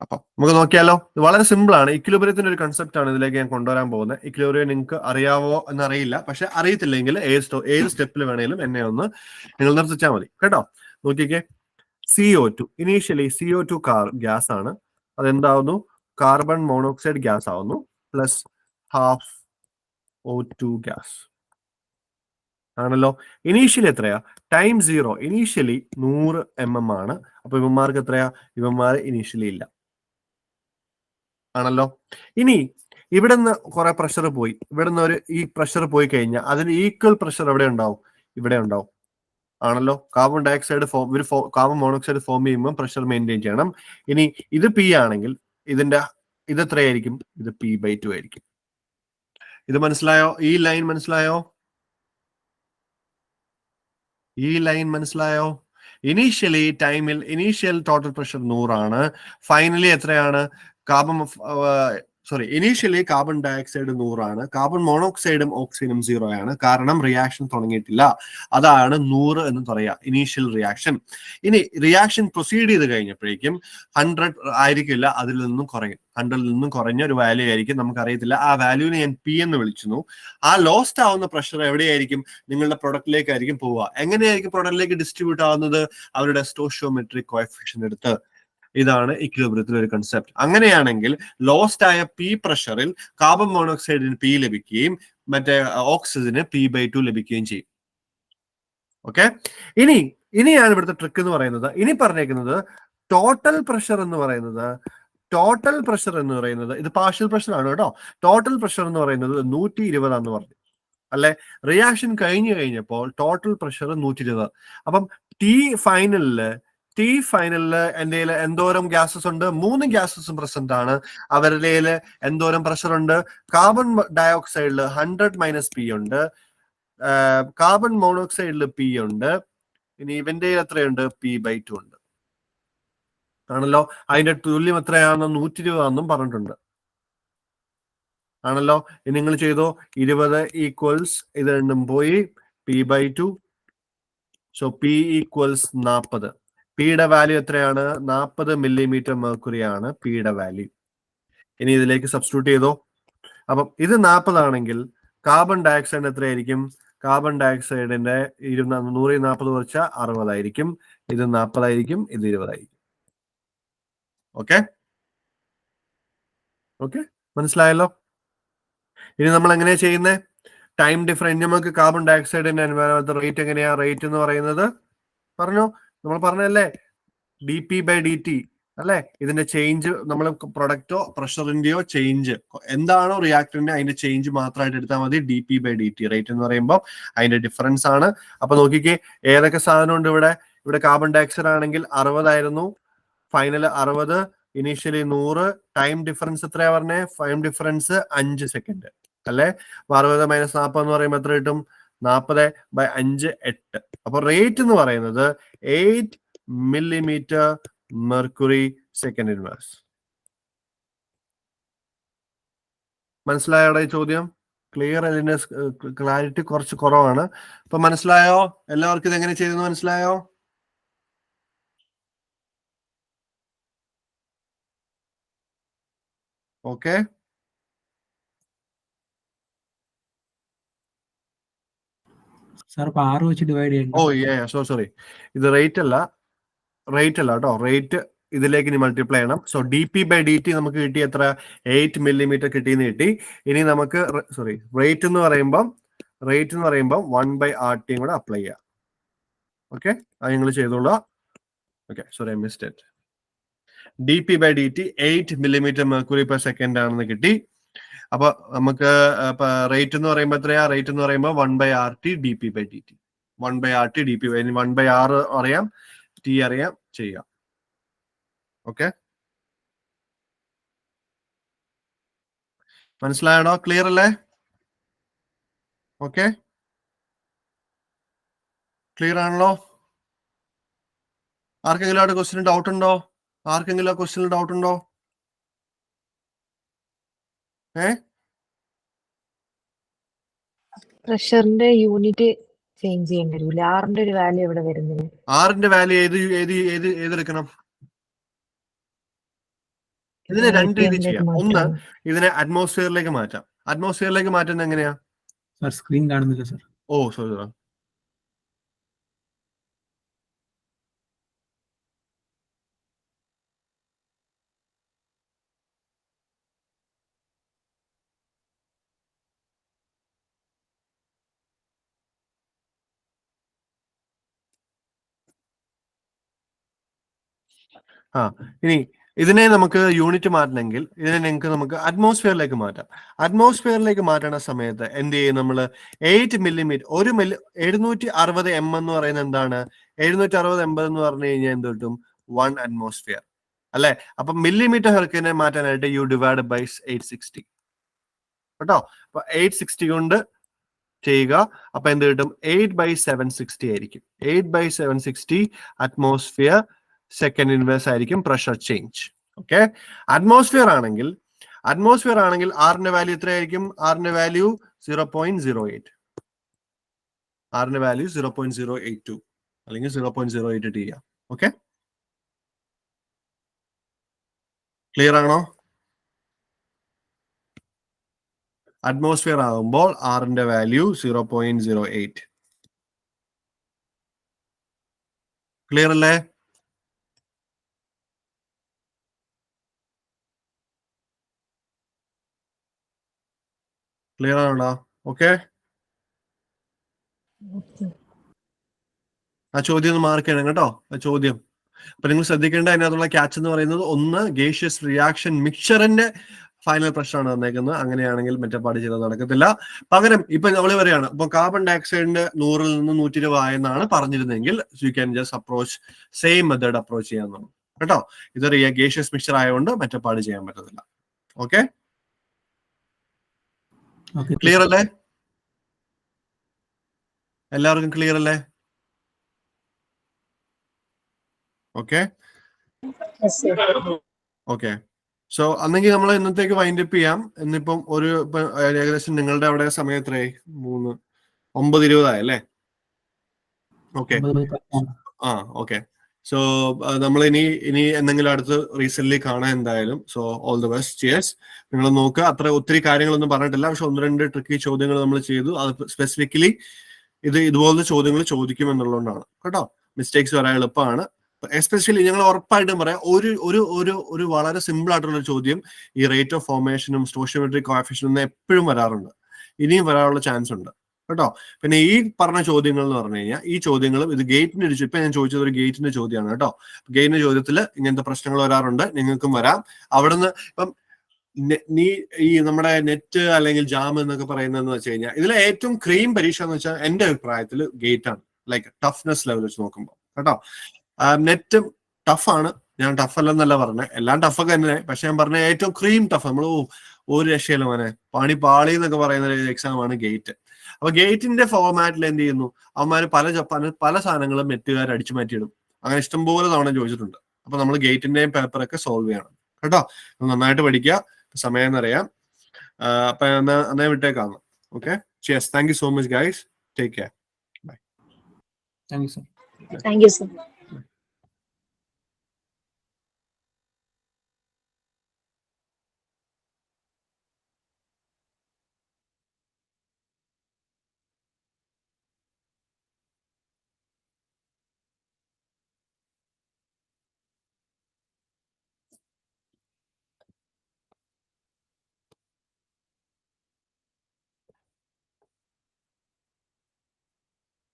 അപ്പൊ നമുക്ക് നോക്കിയാലോ. ഇത് വളരെ സിമ്പിൾ ആണ്. ഇക്വിലിബ്രിയത്തിന്റെ ഒരു കൺസെപ്റ്റ് ആണ് ഇതിലേക്ക് ഞാൻ കൊണ്ടുവരാൻ പോകുന്നത്. ഇക്വിലിബ്രിയം നിങ്ങൾക്ക് അറിയാവോ എന്നറിയില്ല, പക്ഷെ അറിയത്തില്ലെങ്കിൽ ഏത് സ്റ്റെപ്പിൽ വേണേലും എന്നെ ഒന്ന് നിങ്ങൾ നിർത്തിച്ചാൽ മതി കേട്ടോ. നോക്കിക്കേ, CO2 ഇനീഷ്യലി CO2 ഗ്യാസ് ആണ്. അതെന്താവുന്നു? കാർബൺ മോണോക്സൈഡ് ഗ്യാസ് ആവുന്നു പ്ലസ് ഹാഫ് O2 ഗ്യാസ് ആണല്ലോ. ഇനീഷ്യലി എത്രയാ? ടൈം 0. ഇനീഷ്യലി 100 mm ആണ്. അപ്പൊ ഇവന്മാർക്ക് എത്രയാ? ഇവന്മാർ ഇനീഷ്യലി ഇല്ല ആണല്ലോ. ഇനി ഇവിടെ നിന്ന് കുറെ പ്രഷർ പോയി, ഇവിടെ നിന്ന് ഈ പ്രഷർ പോയി കഴിഞ്ഞാൽ അതിന് ഈക്വൽ പ്രഷർ എവിടെ ഉണ്ടാവും? ഇവിടെ ഉണ്ടാവും ആണല്ലോ. കാർബൺ മോണോക്സൈഡ് ഫോം ചെയ്യുമ്പോൾ പ്രഷർ മെയിൻറ്റെയിൻ ചെയ്യണം. ഇനി ഇത് P ആണെങ്കിൽ ഇത് എത്രയായിരിക്കും? ഇത് P/2 ആയിരിക്കും. ഇത് മനസ്സിലായോ? ഈ ലൈൻ മനസ്സിലായോ? ഇനീഷ്യൽ ടോട്ടൽ പ്രഷർ 100 ആണ്. ഫൈനലി എത്രയാണ്? ഇനീഷ്യലി കാർബൺ ഡയോക്സൈഡ് 100 ആണ്. കാർബൺ മോണോക്സൈഡും ഓക്സിജനും 0 ആണ്. കാരണം റിയാക്ഷൻ തുടങ്ങിയിട്ടില്ല. അതാണ് 100 എന്ന് പറയാ, ഇനീഷ്യൽ റിയാക്ഷൻ. ഇനി റിയാക്ഷൻ പ്രൊസീഡ് ചെയ്ത് കഴിഞ്ഞപ്പോഴേക്കും 100 ആയിരിക്കില്ല, അതിൽ നിന്നും കുറയും. 100 നിന്നും കുറഞ്ഞ ഒരു വാല്യൂ ആയിരിക്കും, നമുക്കറിയത്തില്ല. ആ വാല്യൂവിനെ ഞാൻ P എന്ന് വിളിച്ചു. ആ ലോസ്റ്റ് ആവുന്ന പ്രഷർ എവിടെയായിരിക്കും? നിങ്ങളുടെ പ്രൊഡക്റ്റിലേക്കായിരിക്കും പോവുക. എങ്ങനെയായിരിക്കും പ്രൊഡക്റ്റിലേക്ക് ഡിസ്ട്രിബ്യൂട്ട് ആവുന്നത്? അവരുടെ സ്റ്റോഷിയോമെട്രിക് കോഎഫിഷ്യന്റ് എടുത്ത്. ഇതാണ് ഇക്വിലിബ്രിയത്തിലെ ഒരു കൺസെപ്റ്റ്. അങ്ങനെയാണെങ്കിൽ ലോസ്റ്റ് ആയ P പ്രഷറിൽ കാർബൺ മോണോക്സൈഡിന് P ലഭിക്കുകയും മറ്റേ ഓക്സിജന് P/2 ലഭിക്കുകയും ചെയ്യും. ഓക്കെ, ഇനിയാണ് ഇവിടുത്തെ ട്രിക്ക് എന്ന് പറയുന്നത്. ഇനി പറഞ്ഞേക്കുന്നത് ടോട്ടൽ പ്രഷർ എന്ന് പറയുന്നത് ഇത് പാർഷ്യൽ പ്രഷർ ആണ് കേട്ടോ. ടോട്ടൽ പ്രഷർ എന്ന് പറയുന്നത് 120 ആണെന്ന് പറഞ്ഞു അല്ലെ. റിയാക്ഷൻ കഴിഞ്ഞപ്പോൾ ടോട്ടൽ പ്രഷർ 120. അപ്പം T ഫൈനലില് എന്റെ എന്തോരം ഗ്യാസസ് ഉണ്ട്? 3 ഗ്യാസസും പ്രസന്റ് ആണ്. അവരുടെ എന്തോരം പ്രഷർ ഉണ്ട്? കാർബൺ ഡയോക്സൈഡിൽ 100 - P ഉണ്ട്, കാർബൺ മോണോക്സൈഡിൽ P ഉണ്ട്, ഇനി ഇവന്റെ എത്രയുണ്ട്? P/2 ഉണ്ട് ആണല്ലോ. അതിന്റെ തുല്യം എത്രയാണെന്ന് 120 ആണെന്നും പറഞ്ഞിട്ടുണ്ട് ആണല്ലോ. ഇനി നിങ്ങൾ ചെയ്തോ. 20 ഈക്വൽസ് ഇത് രണ്ടും പോയി P/2. So P equals 40. പിയുടെ വാല്യൂ എത്രയാണ്? 40 millimeter mercury ആണ് പിയുടെ വാല്യൂ. ഇനി ഇതിലേക്ക് സബ്സ്റ്റിറ്റ്യൂട്ട് ചെയ്തോ. അപ്പം ഇത് 40 ആണെങ്കിൽ കാർബൺ ഡയോക്സൈഡ് എത്രയായിരിക്കും? കാർബൺ ഡയോക്സൈഡിന്റെ 140 കുറച്ചാൽ 60 ആയിരിക്കും. ഇത് 40 ആയിരിക്കും, ഇത് 20 ആയിരിക്കും. ഓക്കെ, മനസ്സിലായല്ലോ? ഇനി നമ്മൾ എങ്ങനെയാ ചെയ്യുന്നത്? ടൈം ഡിഫറൻസ് നമുക്ക് കാർബൺ ഡയോക്സൈഡിന്റെ എൻവയോൺമെന്റ് റേറ്റ് എങ്ങനെയാ? റേറ്റ് എന്ന് പറയുന്നത് പറഞ്ഞു, നമ്മൾ പറഞ്ഞല്ലേ dp/dt അല്ലെ? ഇതിന്റെ ചേഞ്ച് നമ്മൾ പ്രൊഡക്റ്റോ പ്രഷറിന്റെയോ ചേഞ്ച് എന്താണോ റിയാക്ടറിന്റെ അതിന്റെ ചേഞ്ച് മാത്രമായിട്ട് എടുത്താൽ മതി. dp/dt റേറ്റ് എന്ന് പറയുമ്പോൾ അതിന്റെ ഡിഫറൻസ് ആണ്. അപ്പൊ നോക്കിക്കേ ഏതൊക്കെ സാധനം ഉണ്ട് ഇവിടെ. ഇവിടെ കാർബൺ ഡയോക്സൈഡ് ആണെങ്കിൽ 60 ആയിരുന്നു, ഫൈനൽ 60, ഇനീഷ്യലി 100. ടൈം ഡിഫറൻസ് എത്രയാ പറഞ്ഞേ? ടൈം ഡിഫറൻസ് 5 സെക്കൻഡ് അല്ലെ? 60 - 40 എന്ന് പറയുമ്പോൾ എത്ര കിട്ടും? 40/5 8. അപ്പൊ റേറ്റ് എന്ന് പറയുന്നത് 8 millimeter mercury second inverse. മനസ്സിലായോടെ ചോദ്യം? ക്ലിയർ? അതിന്റെ ക്ലാരിറ്റി കുറച്ച് കുറവാണ്. അപ്പൊ മനസ്സിലായോ എല്ലാവർക്കും? ഇത് എങ്ങനെ ചെയ്തെന്ന് മനസ്സിലായോ? ഓക്കെ. സാർ ഇപ്പൊ 6 വെച്ച് ഡിവൈഡ് ചെയ്യണം. സോറി, ഇത് റേറ്റ് അല്ല കേട്ടോ. റേറ്റ് ഇതിലേക്ക് ഇനി മൾട്ടിപ്ലൈ ചെയ്യണം. സോ dp/dt നമുക്ക് കിട്ടി എത്ര? 8 millimeter കിട്ടിയെന്ന് കിട്ടി. ഇനി നമുക്ക് റേറ്റ് എന്ന് പറയുമ്പോൾ 1/RT കൂടെ അപ്ലൈ ചെയ്യാം. ഓക്കെ, അത് നിങ്ങൾ ചെയ്തോളൂ. Okay, sorry, I missed it. dp/dt 8 millimeter mercury per second ആണെന്ന് കിട്ടി. അപ്പൊ നമുക്ക് റേറ്റ് എന്ന് പറയുമ്പോൾ എത്രയാ? റേറ്റ് എന്ന് പറയുമ്പോൾ 1/RT dp/dt. 1/RT dp. 1/R അറിയാം, ടി അറിയാം, ചെയ്യാം. ഓക്കെ, മനസ്സിലായണോ? ക്ലിയർ അല്ലേ? ഓക്കെ, ക്ലിയർ ആണല്ലോ? ആർക്കെങ്കിലും അവിടെ ക്വസ്റ്റ്യൻ ഡൗട്ട് ഉണ്ടോ? ആർക്കെങ്കിലും ആ ക്വസ്റ്റ്യനിൽ ഡൗട്ട് ഉണ്ടോ? പ്രഷറിന്റെ യൂണിറ്റ് ചേഞ്ച് ചെയ്യേണ്ടി വരില്ല. ആറിന്റെ ഒരു വാല്യൂ ഇവിടെ വരുന്നത്. ആറിന്റെ വാല്യൂ ഏതെടുക്കണം? ഇതിനെ രണ്ട് രീതി ചെയ്യാം. ഒന്ന്, ഇതിനെ അറ്റ്മോസ്ഫിയറിലേക്ക് മാറ്റാം. അറ്റ്മോസ്ഫിയറിലേക്ക് മാറ്റുന്നത് എങ്ങനെയാ? സാർ സ്ക്രീൻ കാണുന്നില്ല സാർ. ഓ സോറി. ഇനി ഇതിനെ നമുക്ക് യൂണിറ്റ് മാറ്റണമെങ്കിൽ ഇതിനെ നമുക്ക് അറ്റ്മോസ്ഫിയറിലേക്ക് മാറ്റാം. അറ്റ്മോസ്ഫിയറിലേക്ക് മാറ്റുന്ന സമയത്ത് എന്ത് ചെയ്യും? നമ്മൾ 8 millimeter 760 m എന്ന് പറയുന്നത് എന്താണ്? 760 m എന്ന് പറഞ്ഞു കഴിഞ്ഞാൽ എന്ത് കിട്ടും? 1 atmosphere അല്ലെ? അപ്പൊ മില്ലിമീറ്റർ ഹെർക്കിനെ മാറ്റാനായിട്ട് യു ഡിവൈഡ് ബൈ 860 കേട്ടോ. അപ്പൊ 860 കൊണ്ട് ചെയ്യുക. അപ്പൊ എന്ത് കിട്ടും? 8/760 ആയിരിക്കും. 8/760 അറ്റ്മോസ്ഫിയർ സെക്കൻഡ് ഇൻവേഴ്സ് ആയിരിക്കും പ്രഷർ ചേഞ്ച്. ഓക്കെ, അറ്റ്മോസ്ഫിയർ ആണെങ്കിൽ ആറിന്റെ വാല്യൂ എത്രയായിരിക്കും? ആറിന്റെ വാല്യൂ 0.08. ആറിന്റെ വാല്യൂ 0.082 അല്ലെങ്കിൽ 0.08 ചെയ്യാം. ഓക്കെ, ക്ലിയർ ആണോ? അറ്റ്മോസ്ഫിയർ ആകുമ്പോൾ ആറിന്റെ വാല്യൂ 0.08. ക്ലിയർ അല്ലേ? ക്ലിയർ ആണോ? ഓക്കെ, ആ ചോദ്യം ഒന്ന് മാർക്ക് ചെയ്യണം കേട്ടോ. ആ ചോദ്യം അപ്പൊ നിങ്ങൾ ശ്രദ്ധിക്കേണ്ട അതിനകത്തുള്ള ക്യാച്ച് എന്ന് പറയുന്നത്, ഒന്ന്, ഗേഷ്യസ് റിയാക്ഷൻ മിക്സറിന്റെ ഫൈനൽ പ്രശ്നമാണ് തന്നേക്കുന്നത്. അങ്ങനെയാണെങ്കിൽ മറ്റേ പാട് ചെയ്താൽ നടക്കത്തില്ല. പകരം ഇപ്പൊ നമ്മൾ പറയാണ്, ഇപ്പൊ കാർബൺ ഡയോക്സൈഡിന്റെ 100 നിന്ന് 120 ആയെന്നാണ് പറഞ്ഞിരുന്നെങ്കിൽ you can just approach same method approach ചെയ്യാവുന്നതാണ് കേട്ടോ. ഇത് ഗേഷ്യസ് മിക്സർ ആയതുകൊണ്ട് മറ്റേ പാട് ചെയ്യാൻ പറ്റത്തില്ല. ഓക്കെ, ക്ലിയർ അല്ലേ? എല്ലാവർക്കും ക്ലിയർ അല്ലേ? Okay okay. സോ അന്നെങ്കിൽ നമ്മൾ ഇന്നത്തേക്ക് വൈൻഡ് അപ്പ് ചെയ്യാം. ഇന്നിപ്പം ഏകദേശം നിങ്ങളുടെ അവിടെ സമയം എത്രയായി? 9:20 ആയല്ലേ? Okay, okay. സോ നമ്മൾ ഇനി എന്തെങ്കിലും അടുത്ത് റീസെന്റ് കാണാൻ എന്തായാലും. So all the best, cheers. നിങ്ങൾ നോക്കുക. ഒത്തിരി കാര്യങ്ങളൊന്നും പറഞ്ഞിട്ടില്ല, പക്ഷെ 1-2 ട്രിക്കി ചോദ്യങ്ങൾ നമ്മൾ ചെയ്തു. അത് സ്പെസിഫിക്കലി ഇതുപോലത്തെ ചോദ്യങ്ങൾ ചോദിക്കുമെന്നുള്ളതുകൊണ്ടാണ് കേട്ടോ. മിസ്റ്റേക്സ് വരാൻ എളുപ്പമാണ്. എസ്പെഷ്യലി ഞങ്ങൾ ഉറപ്പായിട്ടും പറയാം, ഒരു വളരെ സിമ്പിൾ ആയിട്ടുള്ള ചോദ്യം ഈ റേറ്റ് ഓഫ് ഫോർമേഷനും സ്റ്റോഷിയോമെട്രിക് കോഎഫിഷ്യനും എപ്പോഴും വരാറുണ്ട്. ഇനിയും വരാനുള്ള ചാൻസ് ഉണ്ട് കേട്ടോ. പിന്നെ ഈ പറഞ്ഞ ചോദ്യങ്ങൾ എന്ന് പറഞ്ഞു കഴിഞ്ഞാൽ ഈ ചോദ്യങ്ങളും ഇത് ഗേറ്റിന്റെ ഒരു ഇപ്പൊ ഞാൻ ചോദിച്ചത് ഒരു ഗേറ്റിന്റെ ചോദ്യമാണ് കേട്ടോ. ഗേറ്റിന്റെ ചോദ്യത്തിൽ ഇങ്ങനത്തെ പ്രശ്നങ്ങൾ വരാറുണ്ട്, നിങ്ങൾക്കും വരാം. അവിടുന്ന് ഇപ്പം നീ ഈ നമ്മുടെ നെറ്റ് അല്ലെങ്കിൽ ജാം എന്നൊക്കെ പറയുന്നതെന്ന് വെച്ച് കഴിഞ്ഞാൽ ഇതിലെ ഏറ്റവും ക്രീം പരീക്ഷ എന്ന് വെച്ചാൽ എന്റെ അഭിപ്രായത്തിൽ ഗേറ്റ് ആണ്, ലൈക്ക് ടഫ്നെസ് ലെവൽ വെച്ച് നോക്കുമ്പോൾ കേട്ടോ. നെറ്റും ടഫാണ്, ഞാൻ ടഫ് അല്ലെന്നല്ല പറഞ്ഞത്, എല്ലാം ടഫൊക്കെ തന്നെ. പക്ഷെ ഞാൻ പറഞ്ഞ ഏറ്റവും ക്രീം ടഫ്, നമ്മൾ ഒരു രക്ഷയില്ല മോനെ പണി പാളി എന്നൊക്കെ പറയുന്ന ഒരു എക്സാം ആണ് ഗേറ്റ്. അപ്പൊ ഗേറ്റിന്റെ ഫോർമാറ്റിൽ എന്ത് ചെയ്യുന്നു, അവന്മാര് പല സാധനങ്ങളും നെറ്റുകാർ അടിച്ചു മാറ്റിയിടും. അങ്ങനെ ഇഷ്ടംപോലെ തവണ ചോദിച്ചിട്ടുണ്ട്. അപ്പൊ നമ്മൾ ഗേറ്റിന്റെയും പേപ്പറൊക്കെ സോൾവ് ചെയ്യണം കേട്ടോ. നന്നായിട്ട് പഠിക്കുക, സമയം എന്നറിയാം. അപ്പൊ എന്നാ വിട്ടേക്കാം. Okay, cheers. Thank you so much guys. Take care. Bye. Thank you, sir. Thank you, sir.